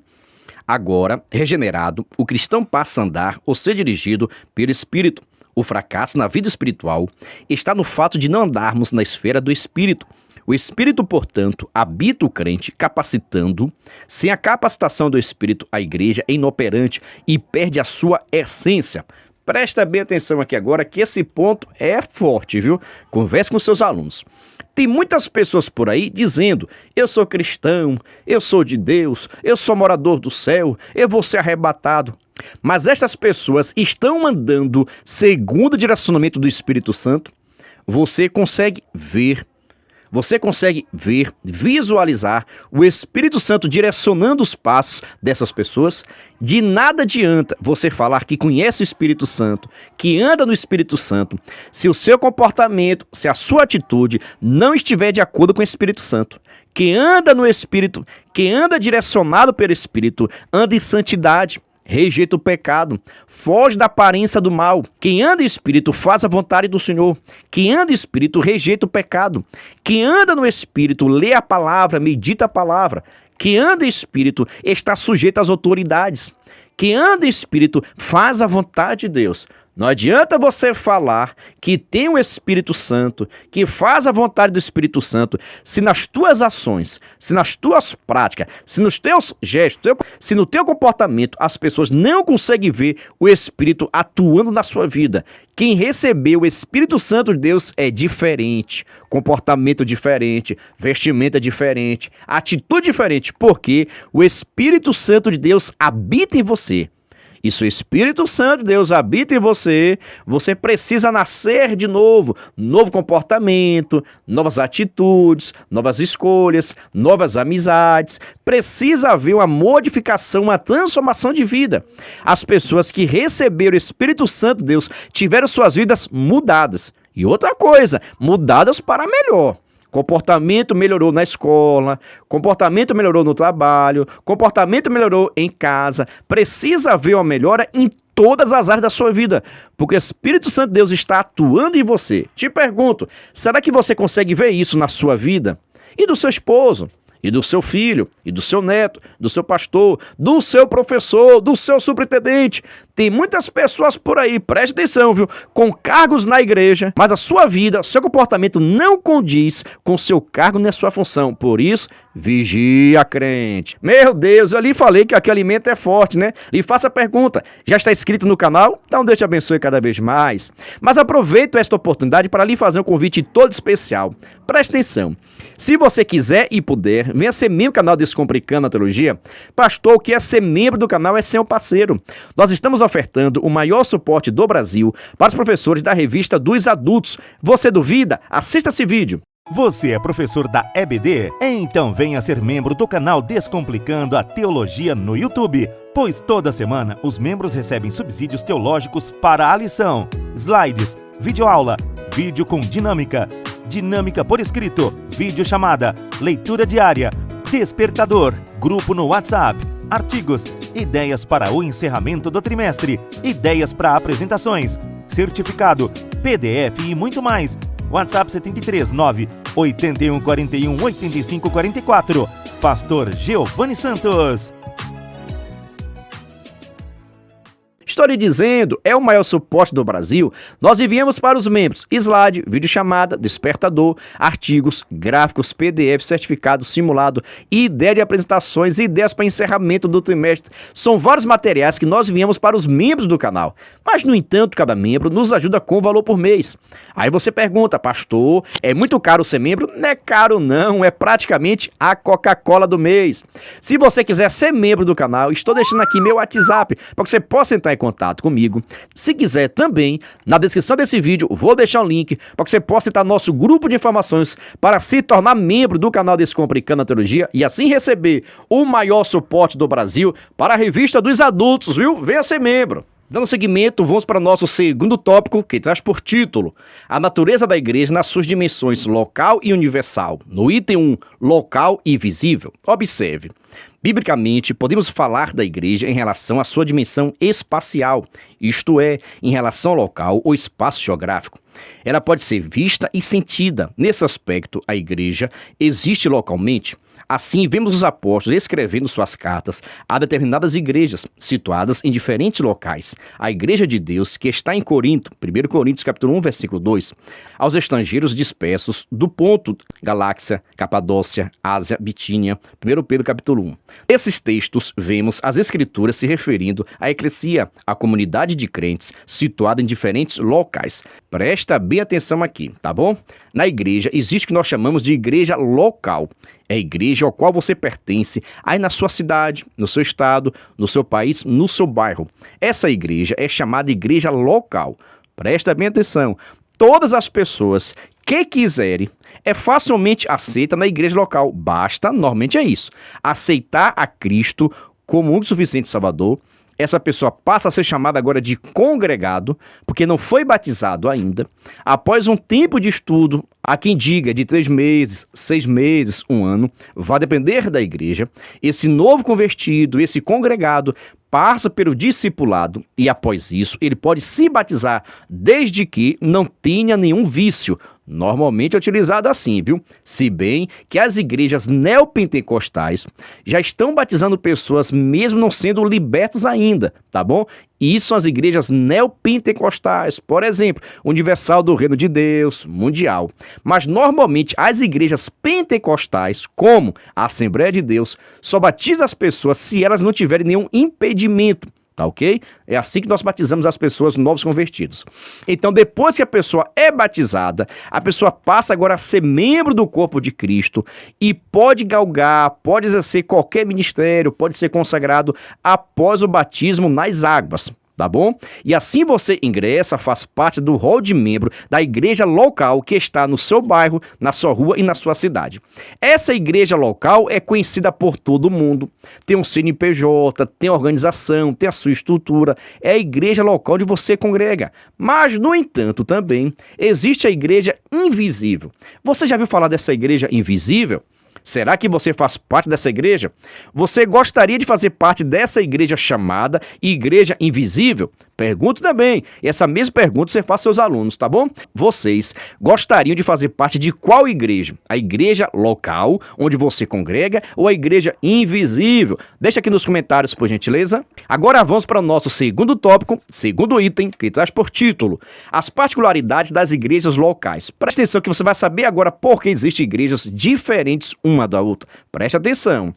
Agora, regenerado, o cristão passa a andar ou ser dirigido pelo Espírito. O fracasso na vida espiritual está no fato de não andarmos na esfera do Espírito. O Espírito, portanto, habita o crente, capacitando. Sem a capacitação do Espírito, a igreja é inoperante e perde a sua essência. Presta bem atenção aqui agora que esse ponto é forte, viu? Converse com seus alunos. Tem muitas pessoas por aí dizendo: eu sou cristão, eu sou de Deus, eu sou morador do céu, eu vou ser arrebatado. Mas estas pessoas estão andando segundo o direcionamento do Espírito Santo? Você consegue ver, visualizar o Espírito Santo direcionando os passos dessas pessoas? De nada adianta você falar que conhece o Espírito Santo, que anda no Espírito Santo, se o seu comportamento, se a sua atitude não estiver de acordo com o Espírito Santo. Quem anda no Espírito, quem anda direcionado pelo Espírito, anda em santidade, rejeita o pecado, foge da aparência do mal. Quem anda em Espírito faz a vontade do Senhor. Quem anda em Espírito rejeita o pecado. Quem anda no Espírito lê a palavra, medita a palavra. Quem anda em Espírito está sujeito às autoridades. Quem anda em Espírito faz a vontade de Deus. Não adianta você falar que tem o Espírito Santo, que faz a vontade do Espírito Santo, se nas tuas ações, se nas tuas práticas, se nos teus gestos, se no teu comportamento as pessoas não conseguem ver o Espírito atuando na sua vida. Quem recebeu o Espírito Santo de Deus é diferente, comportamento diferente, vestimenta diferente, atitude diferente, porque o Espírito Santo de Deus habita em você. E se o Espírito Santo de Deus habita em você, você precisa nascer de novo, novo comportamento, novas atitudes, novas escolhas, novas amizades. Precisa haver uma modificação, uma transformação de vida. As pessoas que receberam o Espírito Santo de Deus tiveram suas vidas mudadas. E outra coisa, mudadas para melhor. Comportamento melhorou na escola, comportamento melhorou no trabalho, comportamento melhorou em casa. Precisa haver uma melhora em todas as áreas da sua vida, porque o Espírito Santo de Deus está atuando em você. Te pergunto, será que você consegue ver isso na sua vida? E do seu esposo? E do seu filho, e do seu neto, do seu pastor, do seu professor, do seu superintendente. Tem muitas pessoas por aí, preste atenção, viu? Com cargos na igreja, mas a sua vida, seu comportamento não condiz com seu cargo nem a sua função. Por isso, vigia, crente. Meu Deus, eu lhe falei que aquele alimento é forte, né? Lhe faço a pergunta, já está inscrito no canal? Então Deus te abençoe cada vez mais. Mas aproveito esta oportunidade para lhe fazer um convite todo especial. Preste atenção. Se você quiser e puder, venha ser membro do canal Descomplicando a Teologia. Pastor, o que é ser membro do canal é ser um parceiro. Nós estamos ofertando o maior suporte do Brasil para os professores da revista dos adultos. Você duvida? Assista esse vídeo. Você é professor da EBD? Então venha ser membro do canal Descomplicando a Teologia no YouTube, pois toda semana os membros recebem subsídios teológicos para a lição, slides, videoaula, vídeo com dinâmica, dinâmica por escrito, vídeo chamada, leitura diária, despertador, grupo no WhatsApp, artigos, ideias para o encerramento do trimestre, ideias para apresentações, certificado, PDF e muito mais. WhatsApp 73 9 81 41 85 44. Pastor Giovanni Santos. Estou lhe dizendo, é o maior suporte do Brasil. Nós enviamos para os membros slide, videochamada, despertador, artigos, gráficos, PDF, certificado, simulado, ideia de apresentações, ideias para encerramento do trimestre. São vários materiais que nós enviamos para os membros do canal. Mas, no entanto, cada membro nos ajuda com valor por mês. Aí você pergunta, pastor, é muito caro ser membro? Não é caro não, é praticamente a Coca-Cola do mês. Se você quiser ser membro do canal, estou deixando aqui meu WhatsApp para que você possa entrar em contato comigo. Se quiser também, na descrição desse vídeo, vou deixar um link para que você possa entrar no nosso grupo de informações para se tornar membro do canal Descomplicando a Teologia e assim receber o maior suporte do Brasil para a revista dos adultos, viu? Venha ser membro. Dando seguimento, vamos para o nosso segundo tópico, que traz por título a natureza da igreja nas suas dimensões local e universal. No item 1, local e visível. Observe. Biblicamente, podemos falar da igreja em relação à sua dimensão espacial, isto é, em relação ao local ou espaço geográfico. Ela pode ser vista e sentida. Nesse aspecto, a igreja existe localmente. Assim, vemos os apóstolos escrevendo suas cartas a determinadas igrejas, situadas em diferentes locais. A igreja de Deus, que está em Corinto, 1 Coríntios capítulo 1, versículo 2, aos estrangeiros dispersos do ponto Galáxia, Capadócia, Ásia, Bitínia, 1 Pedro capítulo 1. Nesses textos, vemos as escrituras se referindo à eclesia, a comunidade de crentes situada em diferentes locais. Presta bem atenção aqui, tá bom? Na igreja, existe o que nós chamamos de igreja local. É a igreja ao qual você pertence, aí na sua cidade, no seu estado, no seu país, no seu bairro. Essa igreja é chamada igreja local. Presta bem atenção. Todas as pessoas que quiserem é facilmente aceita na igreja local. Basta, normalmente é isso, aceitar a Cristo como único e suficiente Salvador. Essa pessoa passa a ser chamada agora de congregado, porque não foi batizado ainda. Após um tempo de estudo, há quem diga de 3 meses, 6 meses, 1 ano, vai depender da igreja. Esse novo convertido, esse congregado, passa pelo discipulado e após isso ele pode se batizar desde que não tenha nenhum vício. Normalmente é utilizado assim, viu? Se bem que as igrejas neopentecostais já estão batizando pessoas mesmo não sendo libertas ainda, tá bom? E isso são as igrejas neopentecostais, por exemplo, Universal do Reino de Deus, Mundial. Mas normalmente as igrejas pentecostais, como a Assembleia de Deus, só batizam as pessoas se elas não tiverem nenhum impedimento. Tá ok? É assim que nós batizamos as pessoas novos convertidos. Então, depois que a pessoa é batizada, a pessoa passa agora a ser membro do corpo de Cristo e pode galgar, pode exercer qualquer ministério, pode ser consagrado após o batismo nas águas. Tá bom? E assim você ingressa, faz parte do rol de membro da igreja local que está no seu bairro, na sua rua e na sua cidade. Essa igreja local é conhecida por todo mundo. Tem um CNPJ, tem organização, tem a sua estrutura. É a igreja local onde você congrega. Mas, no entanto, também existe a igreja invisível. Você já viu falar dessa igreja invisível? Será que você faz parte dessa igreja? Você gostaria de fazer parte dessa igreja chamada Igreja Invisível? Pergunto também. E essa mesma pergunta você faz aos seus alunos, tá bom? Vocês gostariam de fazer parte de qual igreja? A igreja local, onde você congrega, ou a igreja invisível? Deixa aqui nos comentários, por gentileza. Agora vamos para o nosso segundo tópico, segundo item, que traz por título: as particularidades das igrejas locais. Preste atenção que você vai saber agora por que existem igrejas diferentes uma da outra. Preste atenção.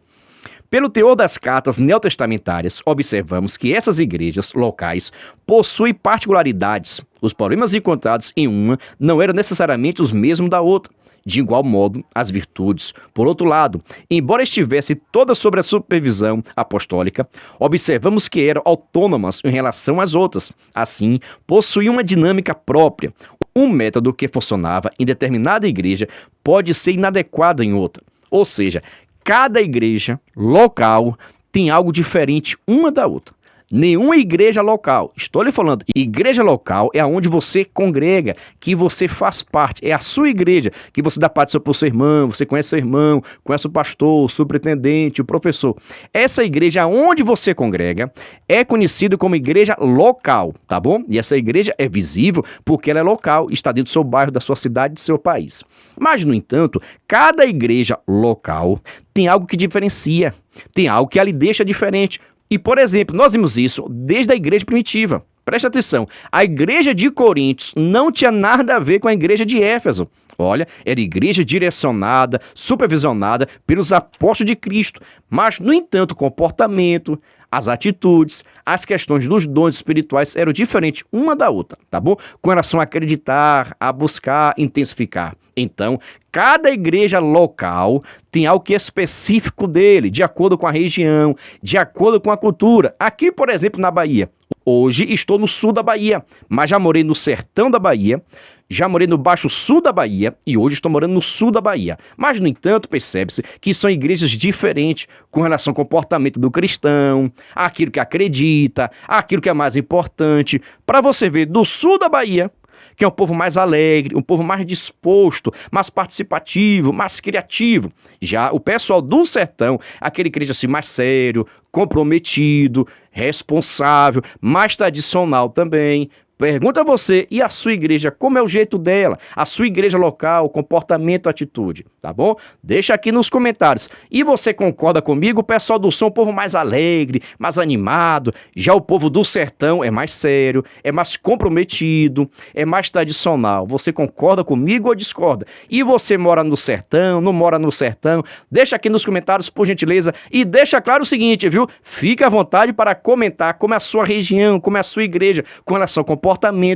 Pelo teor das cartas neotestamentárias, observamos que essas igrejas locais possuem particularidades. Os problemas encontrados em uma não eram necessariamente os mesmos da outra. De igual modo, as virtudes, por outro lado, embora estivessem todas sob a supervisão apostólica, observamos que eram autônomas em relação às outras. Assim, possuíam uma dinâmica própria. Um método que funcionava em determinada igreja pode ser inadequado em outra. Ou seja, cada igreja local tem algo diferente uma da outra. Nenhuma igreja local, estou lhe falando, igreja local é onde você congrega, que você faz parte, é a sua igreja, que você dá parte para o seu irmão, você conhece seu irmão, conhece o pastor, o superintendente, o professor. Essa igreja onde você congrega é conhecida como igreja local, tá bom? E essa igreja é visível porque ela é local, está dentro do seu bairro, da sua cidade, do seu país. Mas, no entanto, cada igreja local tem algo que diferencia, tem algo que a lhe deixa diferente. E, por exemplo, nós vimos isso desde a igreja primitiva. Preste atenção, a igreja de Coríntios não tinha nada a ver com a igreja de Éfeso. Olha, era igreja direcionada, supervisionada pelos apóstolos de Cristo. Mas, no entanto, o comportamento, as atitudes, as questões dos dons espirituais eram diferentes uma da outra, tá bom? Com relação a acreditar, a buscar, intensificar. Então, cada igreja local tem algo que é específico dele, de acordo com a região, de acordo com a cultura. Aqui, por exemplo, na Bahia. Hoje estou no sul da Bahia, mas já morei no sertão da Bahia, já morei no baixo sul da Bahia e hoje estou morando no sul da Bahia. Mas, no entanto, percebe-se que são igrejas diferentes com relação ao comportamento do cristão, aquilo que acredita, aquilo que é mais importante. Para você ver, do sul da Bahia, que é um povo mais alegre, um povo mais disposto, mais participativo, mais criativo. Já o pessoal do sertão, aquele igreja assim mais sério, comprometido, responsável, mais tradicional também. Pergunta a você e a sua igreja, como é o jeito dela? A sua igreja local, comportamento, atitude, tá bom? Deixa aqui nos comentários. E você concorda comigo? O pessoal do sul é um povo mais alegre, mais animado. Já o povo do sertão é mais sério, é mais comprometido, é mais tradicional. Você concorda comigo ou discorda? E você mora no sertão, não mora no sertão? Deixa aqui nos comentários, por gentileza. E deixa claro o seguinte, viu? Fique à vontade para comentar como é a sua região, como é a sua igreja, com relação ao comportamento,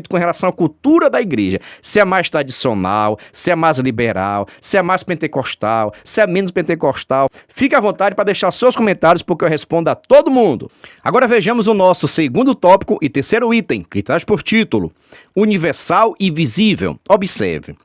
com relação à cultura da igreja, se é mais tradicional, se é mais liberal, se é mais pentecostal, se é menos pentecostal. Fique à vontade para deixar seus comentários, porque eu respondo a todo mundo. Agora vejamos o nosso segundo tópico e terceiro item, que traz por título: universal e visível. Observe.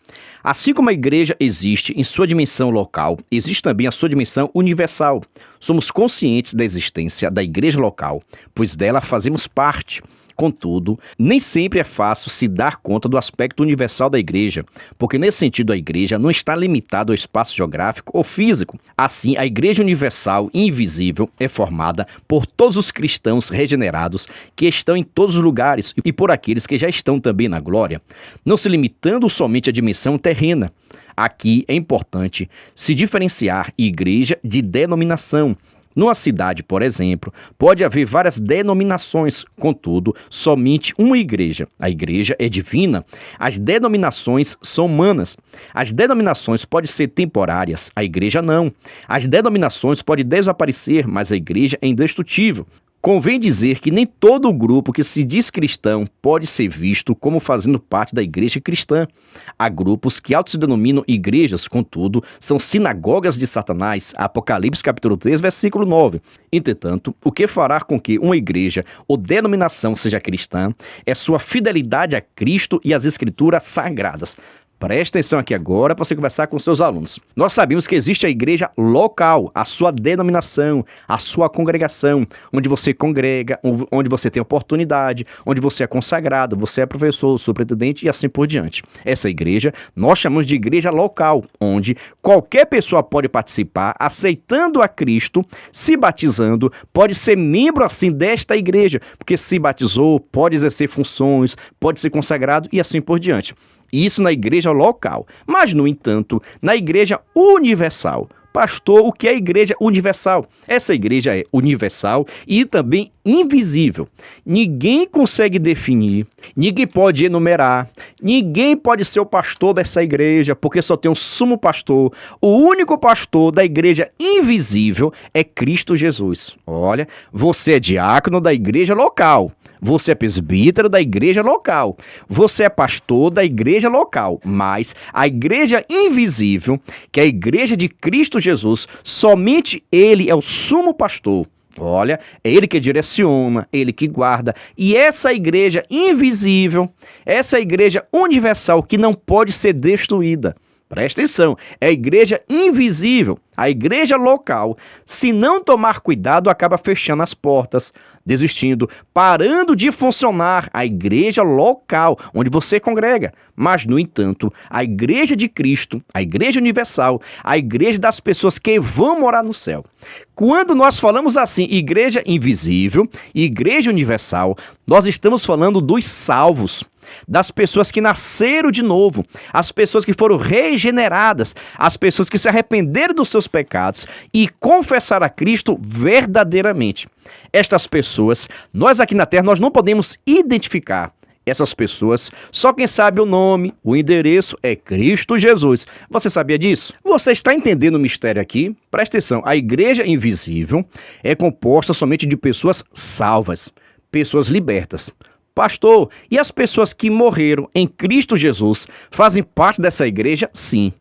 Assim como a igreja existe em sua dimensão local, existe também a sua dimensão universal. Somos conscientes da existência da igreja local, pois dela fazemos parte. Contudo, nem sempre é fácil se dar conta do aspecto universal da igreja, porque nesse sentido a igreja não está limitada ao espaço geográfico ou físico. Assim, a igreja universal e invisível é formada por todos os cristãos regenerados que estão em todos os lugares e por aqueles que já estão também na glória, não se limitando somente à dimensão terrena. Aqui é importante se diferenciar igreja de denominação. Numa cidade, por exemplo, pode haver várias denominações, contudo, somente uma igreja. A igreja é divina. As denominações são humanas. As denominações podem ser temporárias, a igreja não. As denominações podem desaparecer, mas a igreja é indestrutível. Convém dizer que nem todo grupo que se diz cristão pode ser visto como fazendo parte da igreja cristã. Há grupos que auto-se-denominam igrejas, contudo, são sinagogas de Satanás. Apocalipse capítulo 3, versículo 9. Entretanto, o que fará com que uma igreja ou denominação seja cristã é sua fidelidade a Cristo e às Escrituras sagradas. Preste atenção aqui agora para você conversar com seus alunos. Nós sabemos que existe a igreja local, a sua denominação, a sua congregação, onde você congrega, onde você tem oportunidade, onde você é consagrado, você é professor, superintendente e assim por diante. Essa igreja nós chamamos de igreja local, onde qualquer pessoa pode participar, aceitando a Cristo, se batizando, pode ser membro assim desta igreja, porque se batizou, pode exercer funções, pode ser consagrado e assim por diante. Isso na igreja local. Mas, no entanto, na igreja universal. Pastor, o que é a igreja universal? Essa igreja é universal e também invisível. Ninguém consegue definir, ninguém pode enumerar, ninguém pode ser o pastor dessa igreja, porque só tem um sumo pastor. O único pastor da igreja invisível é Cristo Jesus. Olha, você é diácono da igreja local. Você é presbítero da igreja local. Você é pastor da igreja local. Mas a igreja invisível, que é a igreja de Cristo Jesus, somente ele é o sumo pastor. Olha, é ele que direciona, ele que guarda. E essa igreja invisível, essa igreja universal que não pode ser destruída. Presta atenção, é a igreja invisível, a igreja local. Se não tomar cuidado, acaba fechando as portas, desistindo, parando de funcionar a igreja local, onde você congrega. Mas, no entanto, a igreja de Cristo, a igreja universal, a igreja das pessoas que vão morar no céu. Quando nós falamos assim, igreja invisível, igreja universal, nós estamos falando dos salvos, das pessoas que nasceram de novo, as pessoas que foram regeneradas, as pessoas que se arrependeram dos seus pecados e confessaram a Cristo verdadeiramente. Estas pessoas, nós aqui na Terra, nós não podemos identificar essas pessoas, só quem sabe o nome, o endereço é Cristo Jesus. Você sabia disso? Você está entendendo o mistério aqui? Presta atenção, a igreja invisível é composta somente de pessoas salvas, pessoas libertas. Pastor, e as pessoas que morreram em Cristo Jesus fazem parte dessa igreja? Sim.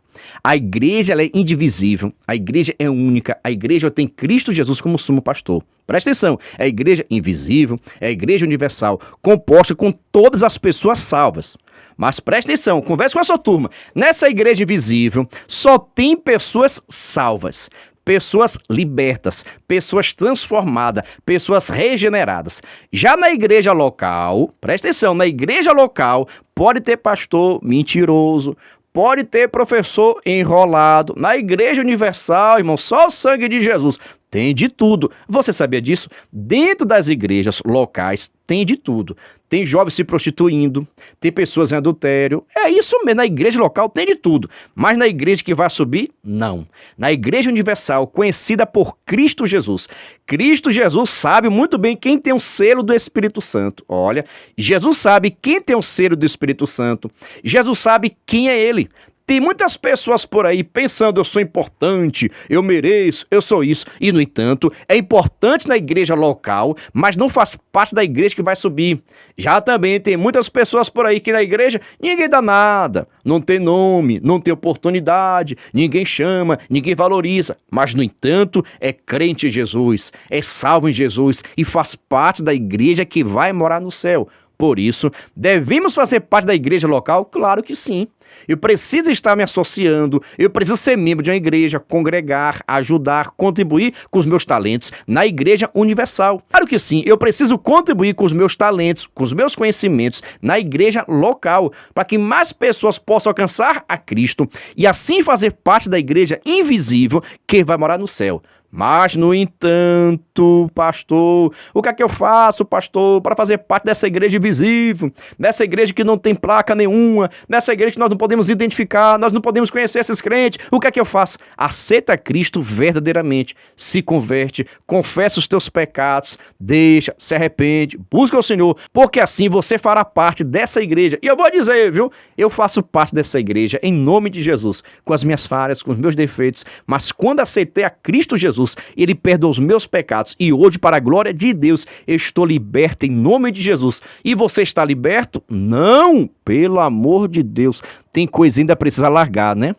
A igreja ela é indivisível, a igreja é única, a igreja tem Cristo Jesus como sumo pastor. Presta atenção, é a igreja invisível, é a igreja universal, composta com todas as pessoas salvas. Mas presta atenção, converse com a sua turma. Nessa igreja invisível só tem pessoas salvas. Pessoas libertas, pessoas transformadas, pessoas regeneradas. Já na igreja local, presta atenção, na igreja local pode ter pastor mentiroso, pode ter professor enrolado. Na igreja universal, irmão, só o sangue de Jesus. Tem de tudo. Você sabia disso? Dentro das igrejas locais tem de tudo. Tem jovens se prostituindo, tem pessoas em adultério. É isso mesmo, na igreja local tem de tudo. Mas na igreja que vai subir, não. Na igreja universal, conhecida por Cristo Jesus. Cristo Jesus sabe muito bem quem tem o selo do Espírito Santo. Olha, Jesus sabe quem tem o selo do Espírito Santo. Jesus sabe quem é ele. Tem muitas pessoas por aí pensando, eu sou importante, eu mereço, eu sou isso. E, no entanto, é importante na igreja local, mas não faz parte da igreja que vai subir. Já também tem muitas pessoas por aí que na igreja ninguém dá nada, não tem nome, não tem oportunidade, ninguém chama, ninguém valoriza. Mas, no entanto, é crente em Jesus, é salvo em Jesus e faz parte da igreja que vai morar no céu. Por isso, devemos fazer parte da igreja local? Claro que sim. Eu preciso estar me associando, eu preciso ser membro de uma igreja, congregar, ajudar, contribuir com os meus talentos na igreja universal. Claro que sim, eu preciso contribuir com os meus talentos, com os meus conhecimentos na igreja local, para que mais pessoas possam alcançar a Cristo e assim fazer parte da igreja invisível que vai morar no céu. Mas, no entanto, pastor, o que é que eu faço, pastor, para fazer parte dessa igreja invisível, dessa igreja que não tem placa nenhuma, dessa igreja que nós não podemos identificar, nós não podemos conhecer esses crentes, o que é que eu faço? Aceita Cristo verdadeiramente, se converte, confessa os teus pecados, deixa, se arrepende, busca o Senhor, porque assim você fará parte dessa igreja. E eu vou dizer, viu, eu faço parte dessa igreja em nome de Jesus, com as minhas falhas, com os meus defeitos, mas quando aceitei a Cristo Jesus, Ele perdoou os meus pecados e hoje, para a glória de Deus, eu estou liberto em nome de Jesus. E você está liberto? Não, pelo amor de Deus. Tem coisa que ainda precisa largar, né?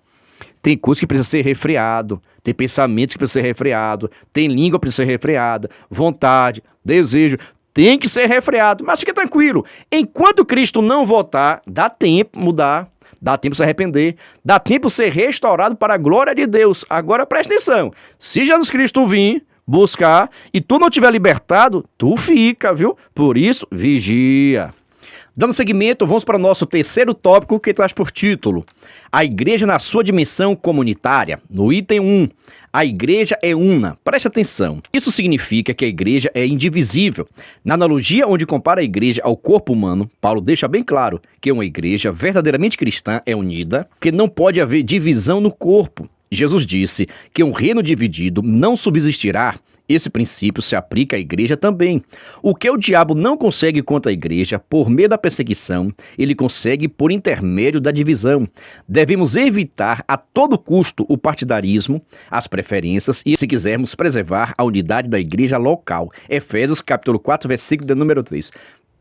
Tem coisa que precisa ser refreado, tem pensamentos que precisam ser refreado, tem língua que precisa ser refreada, vontade, desejo, tem que ser refreado. Mas fique tranquilo, enquanto Cristo não voltar, dá tempo mudar. Dá tempo de se arrepender, dá tempo de ser restaurado para a glória de Deus. Agora presta atenção, se Jesus Cristo vir buscar e tu não tiver libertado, tu fica, viu? Por isso, vigia. Dando seguimento, vamos para o nosso terceiro tópico que traz por título: a igreja na sua dimensão comunitária. No item 1, a igreja é una. Preste atenção. Isso significa que a igreja é indivisível. Na analogia onde compara a igreja ao corpo humano, Paulo deixa bem claro que uma igreja verdadeiramente cristã é unida, que não pode haver divisão no corpo. Jesus disse que um reino dividido não subsistirá. Esse princípio se aplica à igreja também. O que o diabo não consegue contra a igreja por meio da perseguição, ele consegue por intermédio da divisão. Devemos evitar a todo custo o partidarismo, as preferências e, se quisermos, preservar a unidade da igreja local. Efésios capítulo 4, versículo de número 3.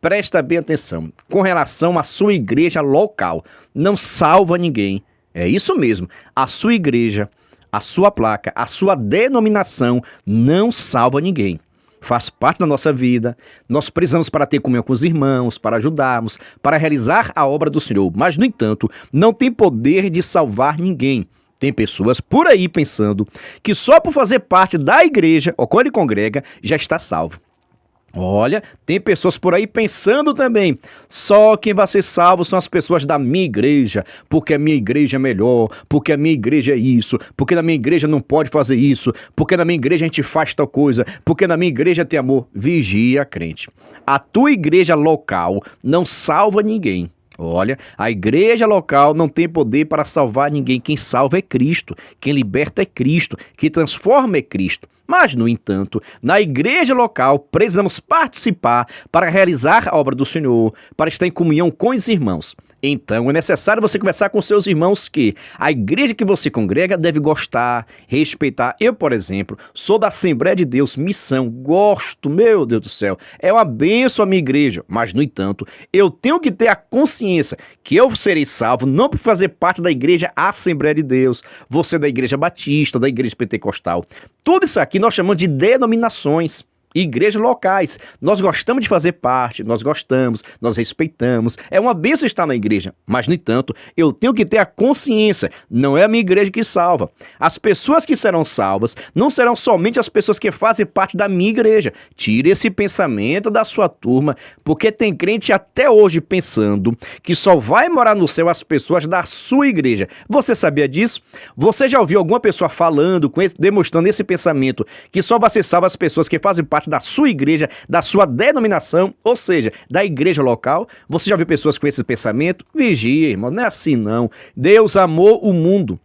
Presta bem atenção. Com relação à sua igreja local, não salva ninguém. É isso mesmo. A sua igreja, a sua placa, a sua denominação não salva ninguém. Faz parte da nossa vida, nós precisamos para ter comunhão com os irmãos, para ajudarmos, para realizar a obra do Senhor. Mas, no entanto, não tem poder de salvar ninguém. Tem pessoas por aí pensando que só por fazer parte da igreja, ou quando ele congrega, já está salvo. Olha, tem pessoas por aí pensando também, só quem vai ser salvo são as pessoas da minha igreja, porque a minha igreja é melhor, porque a minha igreja é isso, porque na minha igreja não pode fazer isso, porque na minha igreja a gente faz tal coisa, porque na minha igreja tem amor. Vigia, crente. A tua igreja local não salva ninguém. Olha, a igreja local não tem poder para salvar ninguém. Quem salva é Cristo, quem liberta é Cristo, quem transforma é Cristo. Mas, no entanto, na igreja local precisamos participar para realizar a obra do Senhor, para estar em comunhão com os irmãos. Então é necessário você conversar com seus irmãos que a igreja que você congrega deve gostar, respeitar. Eu, por exemplo, sou da Assembleia de Deus, Missão, gosto, meu Deus do céu, é uma bênção a minha igreja. Mas, no entanto, eu tenho que ter a consciência que eu serei salvo não por fazer parte da igreja Assembleia de Deus, você da igreja batista, da igreja pentecostal. Tudo isso aqui nós chamamos de denominações. Igrejas locais, nós gostamos de fazer parte, nós gostamos, nós respeitamos, é uma bênção estar na igreja, mas no entanto, eu tenho que ter a consciência, não é a minha igreja que salva. As pessoas que serão salvas não serão somente as pessoas que fazem parte da minha igreja. Tire esse pensamento da sua turma, porque tem crente até hoje pensando que só vai morar no céu as pessoas da sua igreja. Você sabia disso? Você já ouviu alguma pessoa falando, demonstrando esse pensamento, que só vai ser salvo as pessoas que fazem parte da sua igreja, da sua denominação, ou seja, da igreja local? Você já viu pessoas com esse pensamento? Vigia, irmão, não é assim não. Deus amou o mundo.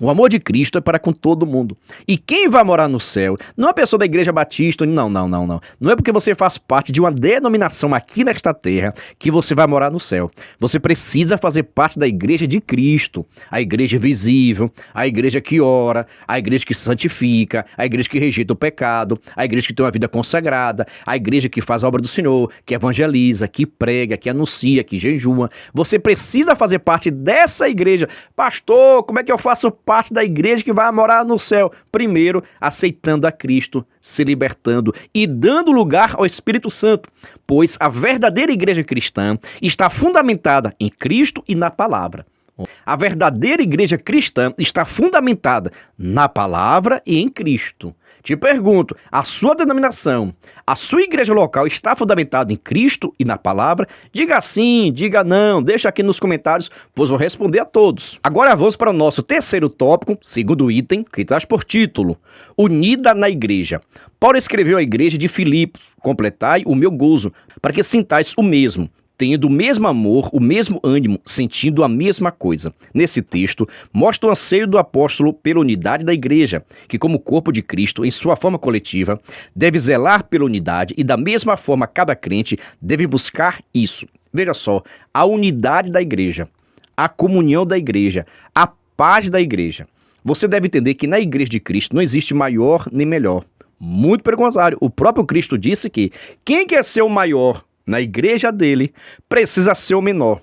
O amor de Cristo é para com todo mundo. E quem vai morar no céu não é a pessoa da igreja batista, não. Não é porque você faz parte de uma denominação aqui nesta terra que você vai morar no céu. Você precisa fazer parte da igreja de Cristo. A igreja visível, a igreja que ora, a igreja que santifica, a igreja que rejeita o pecado, a igreja que tem uma vida consagrada, a igreja que faz a obra do Senhor, que evangeliza, que prega, que anuncia, que jejua. Você precisa fazer parte dessa igreja. Pastor, como é que eu faço parte da igreja que vai morar no céu? Primeiro, aceitando a Cristo, se libertando e dando lugar ao Espírito Santo, pois a verdadeira igreja cristã está fundamentada em Cristo e na palavra. A verdadeira igreja cristã está fundamentada na palavra e em Cristo. Te pergunto, a sua denominação, a sua igreja local está fundamentada em Cristo e na palavra? Diga sim, diga não, deixa aqui nos comentários, pois vou responder a todos. Agora vamos para o nosso terceiro tópico, segundo item, que traz por título, Unida na Igreja. Paulo escreveu à igreja de Filipos, completai o meu gozo, para que sintais o mesmo, tendo o mesmo amor, o mesmo ânimo, sentindo a mesma coisa. Nesse texto, mostra o anseio do apóstolo pela unidade da igreja, que como corpo de Cristo, em sua forma coletiva, deve zelar pela unidade e da mesma forma cada crente deve buscar isso. Veja só, a unidade da igreja, a comunhão da igreja, a paz da igreja. Você deve entender que na igreja de Cristo não existe maior nem melhor. Muito pelo contrário, o próprio Cristo disse que quem quer ser o maior na igreja dele, precisa ser o menor.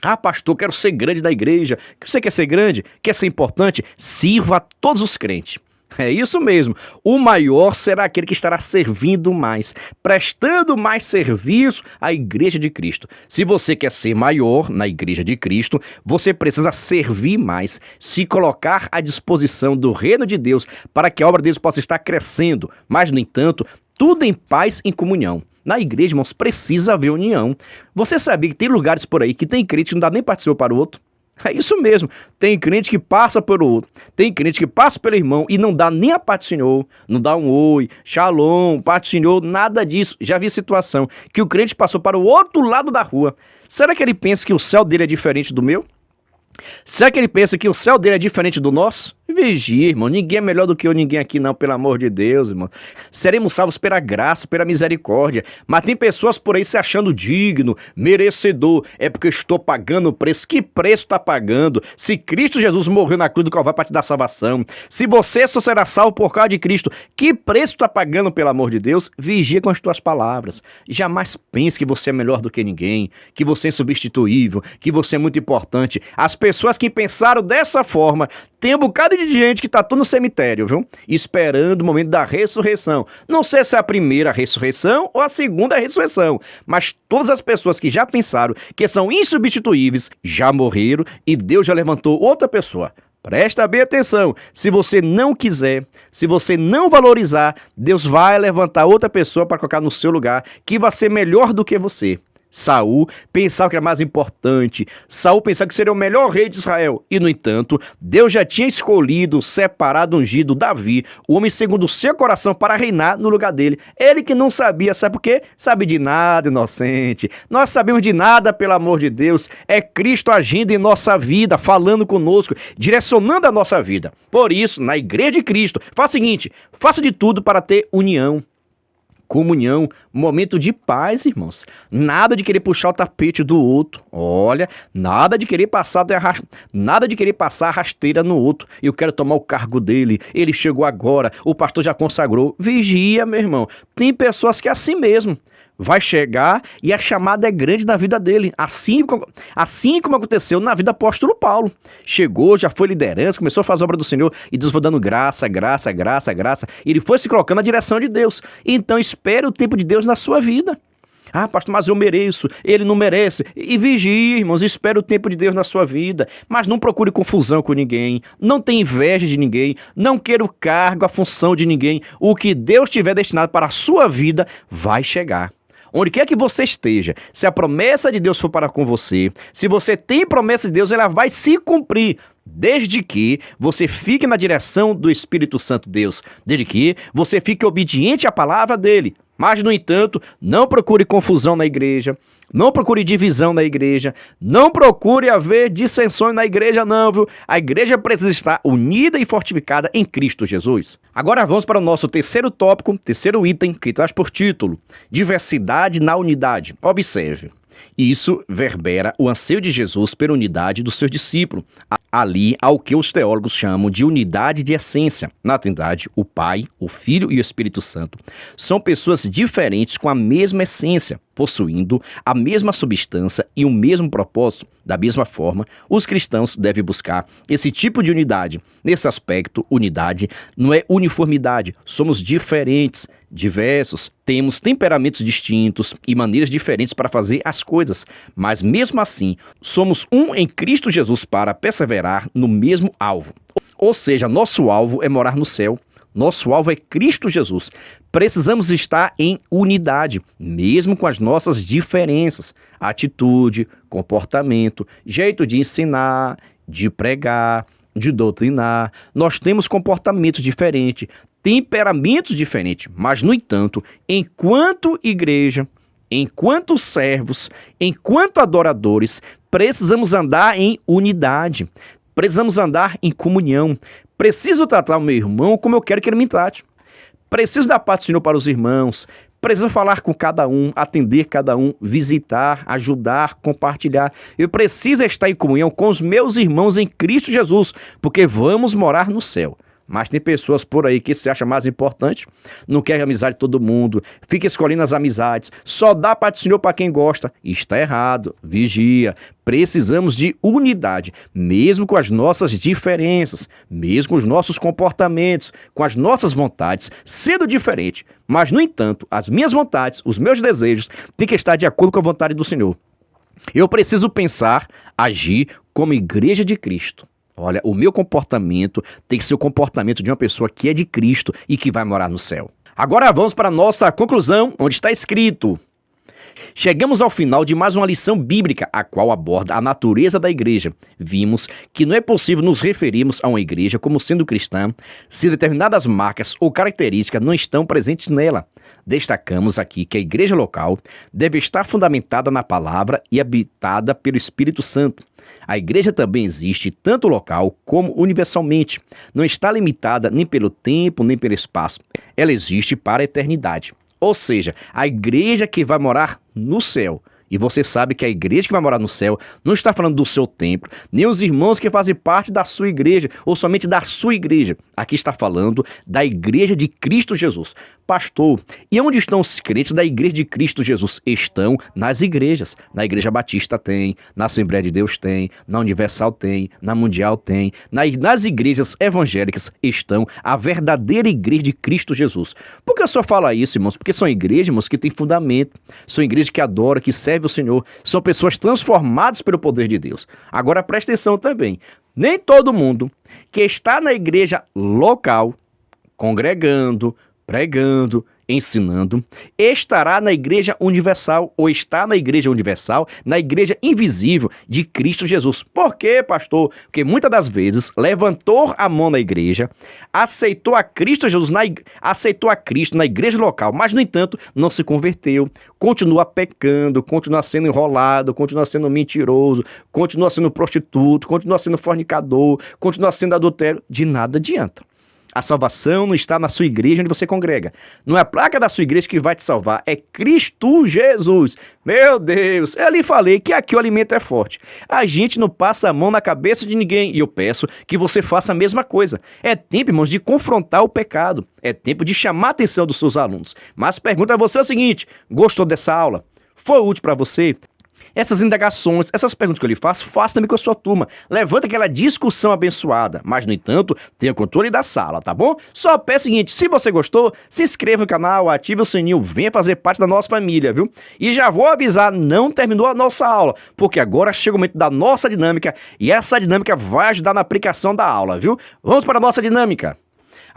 Ah, pastor, quero ser grande na igreja. Você quer ser grande? Quer ser importante? Sirva a todos os crentes. É isso mesmo. O maior será aquele que estará servindo mais, prestando mais serviço à igreja de Cristo. Se você quer ser maior na igreja de Cristo, você precisa servir mais, se colocar à disposição do reino de Deus para que a obra de Deus possa estar crescendo. Mas, no entanto, tudo em paz e em comunhão. Na igreja, irmãos, precisa haver união. Você sabia que tem lugares por aí que tem crente que não dá nem participar para o outro? É isso mesmo. Tem crente que passa pelo outro. Tem crente que passa pelo irmão e não dá nem a paz do Senhor. Não dá um oi, shalom, paz do Senhor, nada disso. Já vi situação que o crente passou para o outro lado da rua. Será que ele pensa que o céu dele é diferente do meu? Será que ele pensa que o céu dele é diferente do nosso? Vigia, irmão. Ninguém é melhor do que eu, ninguém aqui não, pelo amor de Deus, irmão. Seremos salvos pela graça, pela misericórdia. Mas tem pessoas por aí se achando digno, merecedor. É porque eu estou pagando o preço. Que preço está pagando? Se Cristo Jesus morreu na cruz do Calvário para te dar salvação. Se você só será salvo por causa de Cristo, que preço está pagando, pelo amor de Deus? Vigia com as tuas palavras. Jamais pense que você é melhor do que ninguém, que você é insubstituível, que você é muito importante. As pessoas que pensaram dessa forma, tem um bocado de gente que está todo no cemitério, viu? Esperando o momento da ressurreição. Não sei se é a primeira ressurreição ou a segunda ressurreição, mas todas as pessoas que já pensaram que são insubstituíveis já morreram e Deus já levantou outra pessoa. Presta bem atenção, se você não quiser, se você não valorizar, Deus vai levantar outra pessoa para colocar no seu lugar que vai ser melhor do que você. Saul pensava que era mais importante, Saul pensava que seria o melhor rei de Israel, e no entanto, Deus já tinha escolhido, separado, ungido Davi, o homem segundo o seu coração para reinar no lugar dele. Ele que não sabia, sabe por quê? Sabe de nada, inocente. Nós sabemos de nada, pelo amor de Deus. É Cristo agindo em nossa vida, falando conosco, direcionando a nossa vida. Por isso, na igreja de Cristo, faça o seguinte, faça de tudo para ter união, comunhão, momento de paz, irmãos. Nada de querer puxar o tapete do outro. Olha, nada de querer passar a rasteira no outro. Eu quero tomar o cargo dele. Ele chegou agora, o pastor já consagrou. Vigia, meu irmão. Tem pessoas que é assim mesmo. Vai chegar e a chamada é grande na vida dele. Assim como aconteceu na vida do apóstolo Paulo. Chegou, já foi liderança, começou a fazer a obra do Senhor e Deus foi dando graça. Ele foi se colocando na direção de Deus. Então espere o tempo de Deus na sua vida. Ah, pastor, mas eu mereço, ele não merece. E vigie, irmãos, espere o tempo de Deus na sua vida. Mas não procure confusão com ninguém, não tenha inveja de ninguém, não queira o cargo, a função de ninguém. O que Deus tiver destinado para a sua vida vai chegar. Onde quer que você esteja, se a promessa de Deus for para com você, se você tem promessa de Deus, ela vai se cumprir, desde que você fique na direção do Espírito Santo de Deus, desde que você fique obediente à palavra dele. Mas, no entanto, não procure confusão na igreja, não procure divisão na igreja, não procure haver dissensões na igreja não, viu? A igreja precisa estar unida e fortificada em Cristo Jesus. Agora vamos para o nosso terceiro tópico, terceiro item, que traz por título, diversidade na unidade. Observe. Isso verbera o anseio de Jesus pela unidade dos seus discípulos, ali ao que os teólogos chamam de unidade de essência. Na Trindade, o Pai, o Filho e o Espírito Santo são pessoas diferentes com a mesma essência. possuindo a mesma substância e o mesmo propósito. Da mesma forma, os cristãos devem buscar esse tipo de unidade. Nesse aspecto, unidade não é uniformidade. Somos diferentes, diversos, temos temperamentos distintos e maneiras diferentes para fazer as coisas, mas mesmo assim, somos um em Cristo Jesus para perseverar no mesmo alvo. Ou seja, nosso alvo é morar no céu. Nosso alvo é Cristo Jesus. Precisamos estar em unidade, mesmo com as nossas diferenças. Atitude, comportamento, jeito de ensinar, de pregar, de doutrinar. Nós temos comportamentos diferentes, temperamentos diferentes, mas, no entanto, enquanto igreja, enquanto servos, enquanto adoradores, precisamos andar em unidade. Precisamos andar em comunhão. Preciso tratar o meu irmão como eu quero que ele me trate. Preciso dar parte do Senhor para os irmãos. Preciso falar com cada um, atender cada um, visitar, ajudar, compartilhar. Eu preciso estar em comunhão com os meus irmãos em Cristo Jesus, porque vamos morar no céu. Mas tem pessoas por aí que se acham mais importante, não quer a amizade de todo mundo, fica escolhendo as amizades, só dá parte do Senhor para quem gosta. Está errado, vigia. Precisamos de unidade, mesmo com as nossas diferenças, mesmo com os nossos comportamentos, com as nossas vontades, sendo diferente. Mas, no entanto, as minhas vontades, os meus desejos, têm que estar de acordo com a vontade do Senhor. Eu preciso pensar, agir como igreja de Cristo. Olha, o meu comportamento tem que ser o comportamento de uma pessoa que é de Cristo e que vai morar no céu. Agora vamos para a nossa conclusão, onde está escrito: chegamos ao final de mais uma lição bíblica, a qual aborda a natureza da igreja. Vimos que não é possível nos referirmos a uma igreja como sendo cristã se determinadas marcas ou características não estão presentes nela. Destacamos aqui que a igreja local deve estar fundamentada na palavra e habitada pelo Espírito Santo. A igreja também existe tanto local como universalmente. Não está limitada nem pelo tempo nem pelo espaço. Ela existe para a eternidade. Ou seja, a igreja que vai morar no céu. E você sabe que a igreja que vai morar no céu não está falando do seu templo, nem os irmãos que fazem parte da sua igreja, ou somente da sua igreja. Aqui está falando da igreja de Cristo Jesus. Pastor, e onde estão os crentes da igreja de Cristo Jesus? Estão nas igrejas. Na Igreja Batista tem, na Assembleia de Deus tem, na Universal tem, na Mundial tem. Nas igrejas evangélicas estão a verdadeira igreja de Cristo Jesus. Por que eu só falo isso, irmãos? Porque são igrejas, irmãos, que têm fundamento. São igrejas que adoram, que servem o Senhor. São pessoas transformadas pelo poder de Deus. Agora preste atenção também. Nem todo mundo que está na igreja local, congregando, pregando, ensinando, estará na igreja universal ou está na igreja universal, na igreja invisível de Cristo Jesus. Por quê, pastor? Porque muitas das vezes levantou a mão na igreja, aceitou a Cristo Jesus, aceitou a Cristo na igreja local, mas, no entanto, não se converteu, continua pecando, continua sendo enrolado, continua sendo mentiroso, continua sendo prostituto, continua sendo fornicador, continua sendo adultério. De nada adianta. A salvação não está na sua igreja onde você congrega. Não é a placa da sua igreja que vai te salvar, é Cristo Jesus. Meu Deus, eu lhe falei que aqui o alimento é forte. A gente não passa a mão na cabeça de ninguém e eu peço que você faça a mesma coisa. É tempo, irmãos, de confrontar o pecado. É tempo de chamar a atenção dos seus alunos. Mas pergunta a você o seguinte: gostou dessa aula? Foi útil para você? Essas indagações, essas perguntas que eu lhe faço, faça também com a sua turma. Levanta aquela discussão abençoada. Mas, no entanto, tenha controle da sala, tá bom? Só peço o seguinte: se você gostou, se inscreva no canal, ative o sininho, venha fazer parte da nossa família, viu? E já vou avisar, não terminou a nossa aula, porque agora chega o momento da nossa dinâmica e essa dinâmica vai ajudar na aplicação da aula, viu? Vamos para a nossa dinâmica.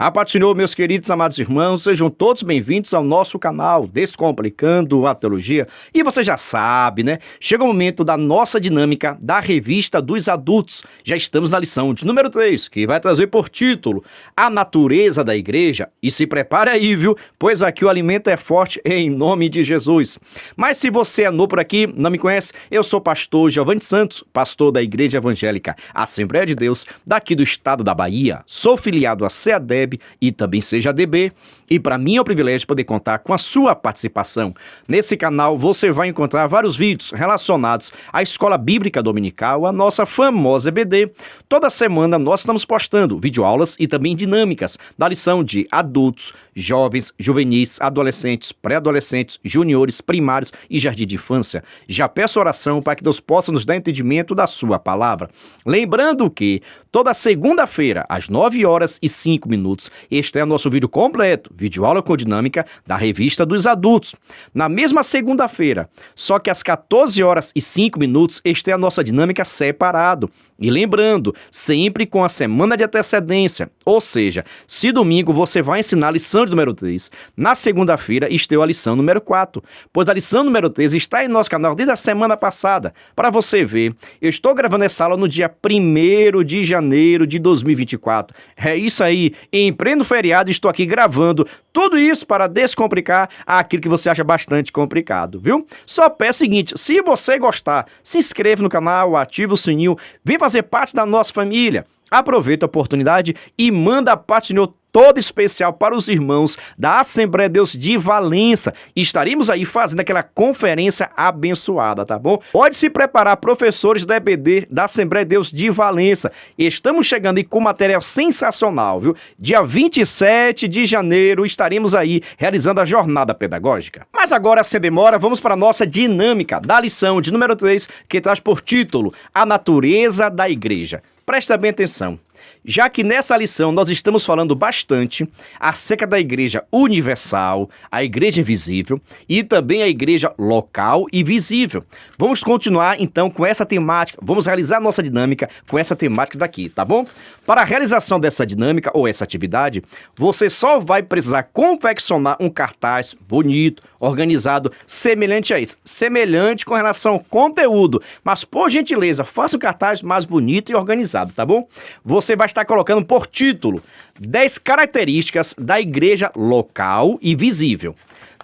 A paz do Senhor, meus queridos amados irmãos, sejam todos bem-vindos ao nosso canal Descomplicando a Teologia. E você já sabe, né? Chega o momento da nossa dinâmica da Revista dos Adultos. Já estamos na lição de número 3, que vai trazer por título A Natureza da Igreja. E se prepare aí, viu? Pois aqui o alimento é forte em nome de Jesus. Mas se você é novo por aqui, não me conhece, eu sou pastor Giovanni Santos, pastor da Igreja Evangélica Assembleia de Deus, daqui do estado da Bahia. Sou filiado a CEADEB, web e também seja ADB. E para mim é um privilégio poder contar com a sua participação. Nesse canal você vai encontrar vários vídeos relacionados à Escola Bíblica Dominical, a nossa famosa EBD. Toda semana nós estamos postando videoaulas e também dinâmicas da lição de adultos, jovens, juvenis, adolescentes, pré-adolescentes, juniores, primários e jardim de infância. Já peço oração para que Deus possa nos dar entendimento da sua palavra. Lembrando que toda segunda-feira, às 9h05, este é o nosso vídeo completo, videoaula com dinâmica da Revista dos Adultos. Na mesma segunda-feira, só que às 14h05, este é a nossa dinâmica separado. E lembrando, sempre com a semana de antecedência, ou seja, se domingo você vai ensinar a lição de número 3, na segunda-feira esteu a lição número 4, pois a lição número 3 está em nosso canal desde a semana passada. Para você ver, eu estou gravando essa aula no dia 1º de janeiro de 2024. É isso aí, em pleno feriado estou aqui gravando tudo isso para descomplicar aquilo que você acha bastante complicado, viu? Só peço o seguinte, se você gostar, se inscreva no canal, ative o sininho, vem fazer parte da nossa família. Aproveita a oportunidade e manda a parte do Senhor toda especial para os irmãos da Assembleia de Deus de Valença. Estaremos aí fazendo aquela conferência abençoada, tá bom? Pode se preparar, professores da EBD da Assembleia de Deus de Valença. Estamos chegando aí com material sensacional, viu? Dia 27 de janeiro estaremos aí realizando a jornada pedagógica. Mas agora, sem demora, vamos para a nossa dinâmica da lição de número 3, que traz por título A Natureza da Igreja. Presta bem atenção, já que nessa lição nós estamos falando bastante acerca da igreja universal, a igreja invisível e também a igreja local e visível. Vamos continuar então com essa temática, vamos realizar nossa dinâmica com essa temática daqui, tá bom? Para a realização dessa dinâmica ou essa atividade, você só vai precisar confeccionar um cartaz bonito, organizado, semelhante a esse, semelhante com relação ao conteúdo, mas por gentileza, faça um cartaz mais bonito e organizado, tá bom? Você vai estar colocando por título 10 características da igreja local e visível.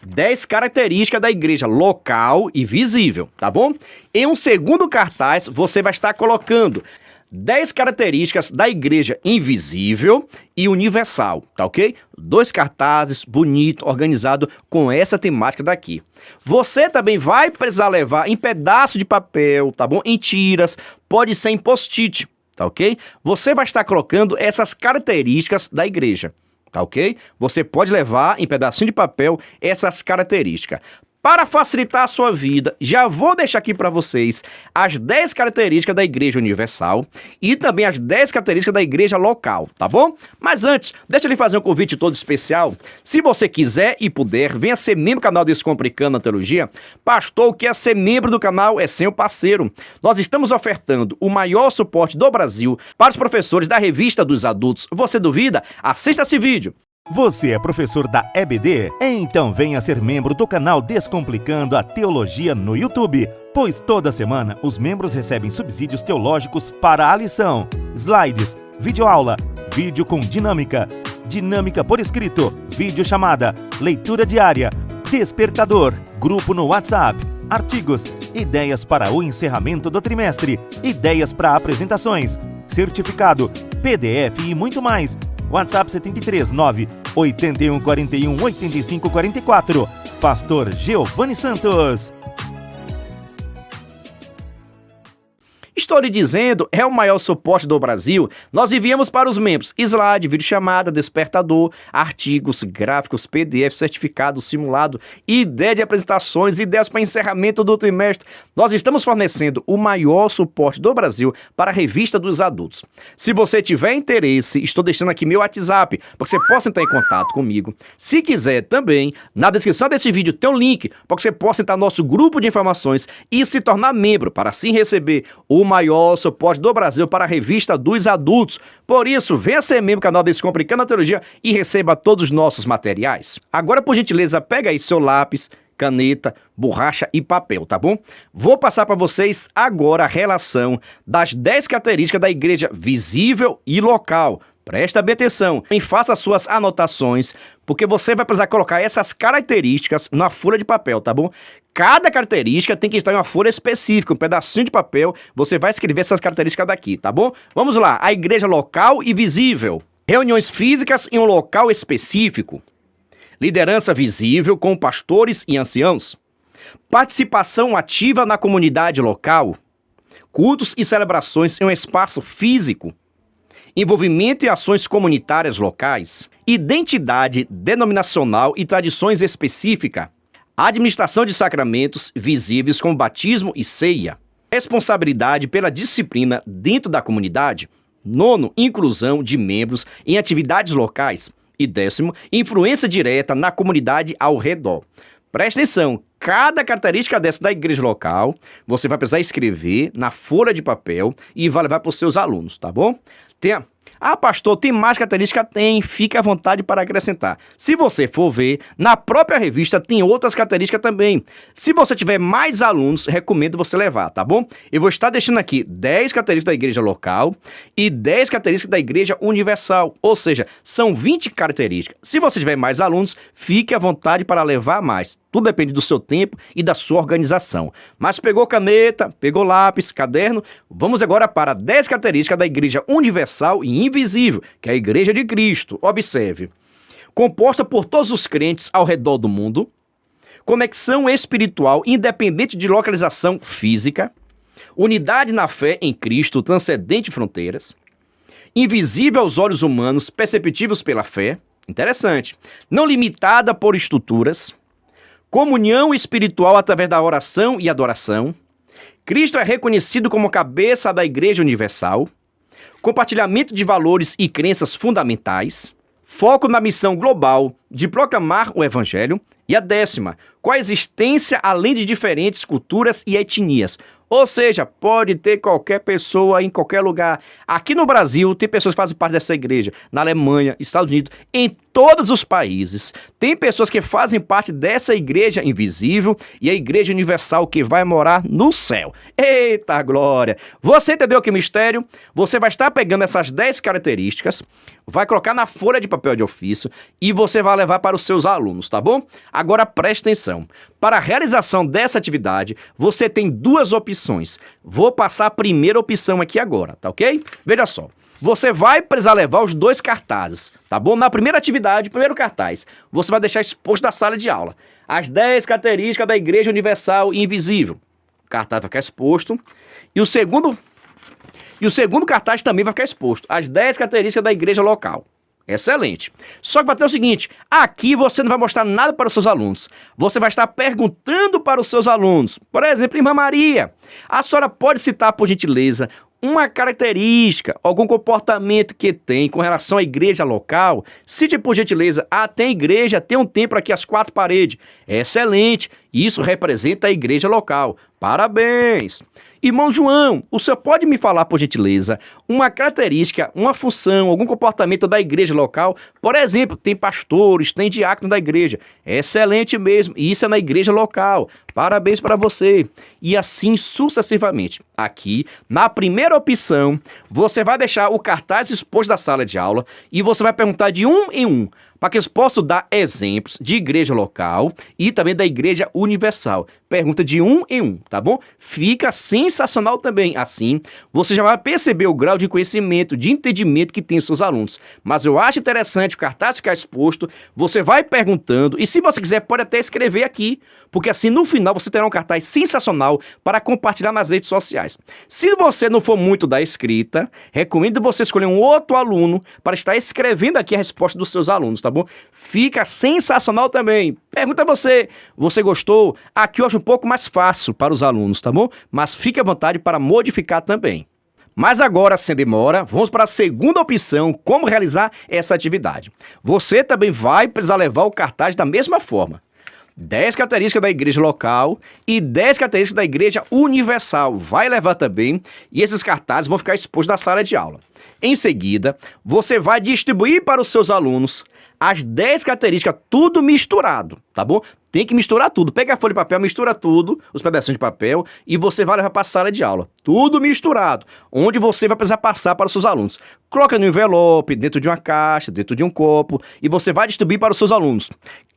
10 características da igreja local e visível, tá bom? Em um segundo cartaz, você vai estar colocando 10 características da igreja invisível e universal, tá ok? 2 cartazes, bonito, organizado com essa temática daqui. Você também vai precisar levar em pedaço de papel, tá bom? Em tiras, pode ser em post-it, tá ok? Você vai estar colocando essas características da igreja, tá ok? Você pode levar em pedacinho de papel essas características. Para facilitar a sua vida, já vou deixar aqui para vocês as 10 características da Igreja Universal e também as 10 características da Igreja Local, tá bom? Mas antes, deixa eu lhe fazer um convite todo especial. Se você quiser e puder, venha ser membro do canal Descomplicando a Teologia. Pastor, o que é ser membro do canal é ser um parceiro. Nós estamos ofertando o maior suporte do Brasil para os professores da Revista dos Adultos. Você duvida? Assista esse vídeo. Você é professor da EBD? Então venha ser membro do canal Descomplicando a Teologia no YouTube, pois toda semana os membros recebem subsídios teológicos para a lição, slides, videoaula, vídeo com dinâmica, dinâmica por escrito, videochamada, leitura diária, despertador, grupo no WhatsApp, artigos, ideias para o encerramento do trimestre, ideias para apresentações, certificado, PDF e muito mais. WhatsApp 73 9 81 41 85 44. Pastor Giovanni Santos. Estou lhe dizendo, é o maior suporte do Brasil. Nós enviamos para os membros slide, videochamada, despertador, artigos, gráficos, PDF, certificado, simulado, ideia de apresentações, ideias para encerramento do trimestre. Nós estamos fornecendo o maior suporte do Brasil para a Revista dos Adultos. Se você tiver interesse, estou deixando aqui meu WhatsApp, para que você possa entrar em contato comigo. Se quiser também, na descrição desse vídeo tem um link para que você possa entrar no nosso grupo de informações e se tornar membro, para assim receber o maior suporte do Brasil para a Revista dos Adultos. Por isso, venha ser membro do canal Descomplicando a Teologia e receba todos os nossos materiais. Agora, por gentileza, pega aí seu lápis, caneta, borracha e papel, tá bom? Vou passar para vocês agora a relação das 10 características da igreja visível e local. Presta bem atenção e faça as suas anotações, porque você vai precisar colocar essas características na folha de papel, tá bom? Cada característica tem que estar em uma folha específica, um pedacinho de papel, você vai escrever essas características daqui, tá bom? Vamos lá, a igreja local e visível. Reuniões físicas em um local específico. Liderança visível com pastores e anciãos. Participação ativa na comunidade local. Cultos e celebrações em um espaço físico. Envolvimento em ações comunitárias locais. Identidade denominacional e tradições específicas. Administração de sacramentos visíveis como batismo e ceia. Responsabilidade pela disciplina dentro da comunidade. 9, inclusão de membros em atividades locais. E 10º, influência direta na comunidade ao redor. Presta atenção, cada característica dessa da igreja local, você vai precisar escrever na folha de papel e vai levar para os seus alunos, tá bom? Pastor, tem mais característica? Tem, fique à vontade para acrescentar. Se você for ver, na própria revista tem outras características também. Se você tiver mais alunos, recomendo você levar, tá bom? Eu vou estar deixando aqui 10 características da igreja local e 10 características da igreja universal, ou seja, são 20 características. Se você tiver mais alunos, fique à vontade para levar mais. Tudo depende do seu tempo e da sua organização. Mas pegou caneta, pegou lápis, caderno, vamos agora para 10 características da igreja universal e invisível, que é a igreja de Cristo. Observe. Composta por todos os crentes ao redor do mundo, conexão espiritual independente de localização física, unidade na fé em Cristo transcendente fronteiras, invisível aos olhos humanos, perceptíveis pela fé, interessante, não limitada por estruturas, comunhão espiritual através da oração e adoração. Cristo é reconhecido como cabeça da Igreja Universal. Compartilhamento de valores e crenças fundamentais. Foco na missão global de proclamar o Evangelho. E a 10ª, coexistência além de diferentes culturas e etnias. Ou seja, pode ter qualquer pessoa em qualquer lugar. Aqui no Brasil, tem pessoas que fazem parte dessa igreja. Na Alemanha, Estados Unidos, em todos os países. Tem pessoas que fazem parte dessa igreja invisível e a igreja universal que vai morar no céu. Eita glória! Você entendeu que mistério? Você vai estar pegando essas 10 características, vai colocar na folha de papel de ofício e você vai levar para os seus alunos, tá bom? Agora preste atenção. Para a realização dessa atividade, você tem 2 opções. Vou passar a primeira opção aqui agora, tá ok? Veja só. Você vai precisar levar os 2 cartazes, tá bom? Na primeira atividade, primeiro cartaz, você vai deixar exposto na sala de aula. As 10 características da Igreja Universal e Invisível. O cartaz vai ficar exposto. E o segundo cartaz também vai ficar exposto. As 10 características da igreja local. Excelente. Só que vai ter o seguinte, aqui você não vai mostrar nada para os seus alunos. Você vai estar perguntando para os seus alunos. Por exemplo, irmã Maria, a senhora pode citar, por gentileza, uma característica, algum comportamento que tem com relação à igreja local? Cite, por gentileza, tem igreja, tem um templo aqui às 4 paredes. Excelente. Isso representa a igreja local. Parabéns. Irmão João, o senhor pode me falar, por gentileza, uma característica, uma função, algum comportamento da igreja local? Por exemplo, tem pastores, tem diácono da igreja. Excelente mesmo, isso é na igreja local. Parabéns para você. E assim sucessivamente. Aqui, na primeira opção, você vai deixar o cartaz exposto da sala de aula e você vai perguntar de um em um, para que eles possam dar exemplos de igreja local e também da igreja universal. Pergunta de um em um, tá bom? Fica sensacional também. Assim, você já vai perceber o grau de conhecimento, de entendimento que tem seus alunos. Mas eu acho interessante o cartaz ficar exposto, você vai perguntando, e se você quiser pode até escrever aqui, porque assim no final você terá um cartaz sensacional para compartilhar nas redes sociais. Se você não for muito da escrita, recomendo você escolher um outro aluno para estar escrevendo aqui a resposta dos seus alunos, tá bom? Fica sensacional também. Pergunta a você, você gostou? Aqui eu acho um pouco mais fácil para os alunos, tá bom? Mas fique à vontade para modificar também. Mas agora, sem demora, vamos para a segunda opção, como realizar essa atividade. Você também vai precisar levar o cartaz da mesma forma. 10 características da igreja local e 10 características da igreja universal. Vai levar também e esses cartazes vão ficar expostos na sala de aula. Em seguida, você vai distribuir para os seus alunos as 10 características, tudo misturado, tá bom? Tem que misturar tudo. Pega a folha de papel, mistura tudo, os pedacinhos de papel, e você vai levar para a sala de aula. Tudo misturado, onde você vai precisar passar para os seus alunos. Coloca no envelope, dentro de uma caixa, dentro de um copo, e você vai distribuir para os seus alunos.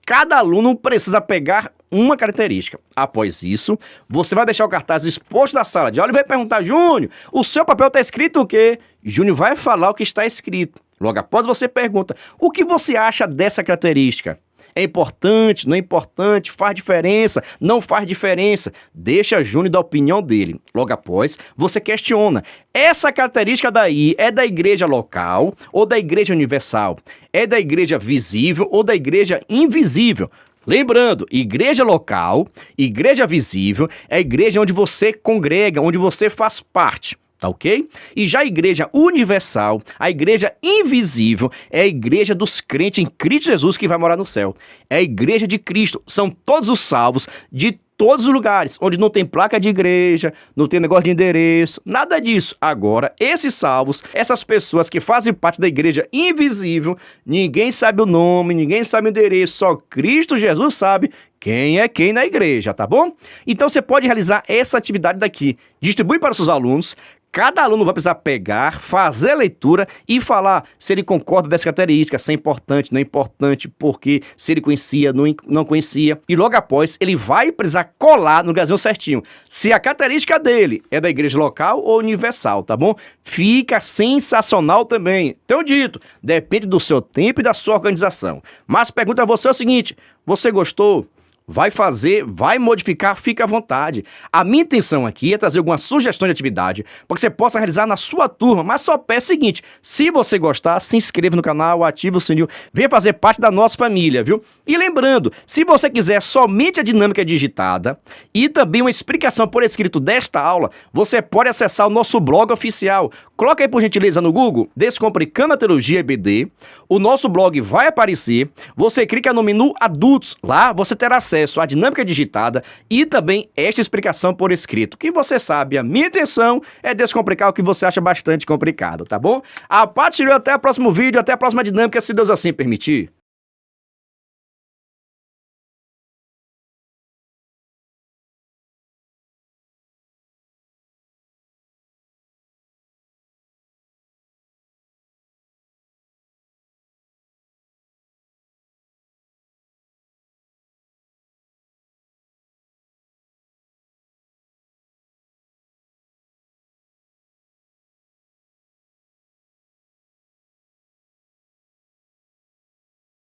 Cada aluno precisa pegar uma característica. Após isso, você vai deixar o cartaz exposto na sala de aula e vai perguntar, Júnior, o seu papel está escrito o quê? Júnior vai falar o que está escrito. Logo após você pergunta, o que você acha dessa característica? É importante, não é importante, faz diferença, não faz diferença? Deixa Júnior dar a opinião dele. Logo após, você questiona, essa característica daí é da igreja local ou da igreja universal? É da igreja visível ou da igreja invisível? Lembrando, igreja local, igreja visível, é a igreja onde você congrega, onde você faz parte. Tá ok? E já a igreja universal, a igreja invisível, é a igreja dos crentes em Cristo Jesus que vai morar no céu. É a igreja de Cristo. São todos os salvos de todos os lugares, onde não tem placa de igreja, não tem negócio de endereço, nada disso. Agora, esses salvos, essas pessoas que fazem parte da igreja invisível, ninguém sabe o nome, ninguém sabe o endereço, só Cristo Jesus sabe quem é quem na igreja, tá bom? Então você pode realizar essa atividade daqui. Distribui para os seus alunos. Cada aluno vai precisar pegar, fazer a leitura e falar se ele concorda dessa característica, se é importante, não é importante, porque se ele conhecia, não conhecia. E logo após, ele vai precisar colar no lugarzinho certinho. Se a característica dele é da igreja local ou universal, tá bom? Fica sensacional também. Então dito, depende do seu tempo e da sua organização. Mas pergunta a você o seguinte, você gostou? Vai fazer, vai modificar, fica à vontade. A minha intenção aqui é trazer alguma sugestão de atividade para que você possa realizar na sua turma, mas só peço o seguinte, se você gostar, se inscreva no canal, ative o sininho, venha fazer parte da nossa família, viu? E lembrando, se você quiser somente a dinâmica digitada e também uma explicação por escrito desta aula, você pode acessar o nosso blog oficial. Coloca aí por gentileza no Google, Descomplicando a Teologia EBD, o nosso blog vai aparecer, você clica no menu Adultos, lá você terá acesso à dinâmica digitada e também esta explicação por escrito, que você sabe, a minha intenção é descomplicar o que você acha bastante complicado, tá bom? A parte até o próximo vídeo, até a próxima dinâmica, se Deus assim permitir.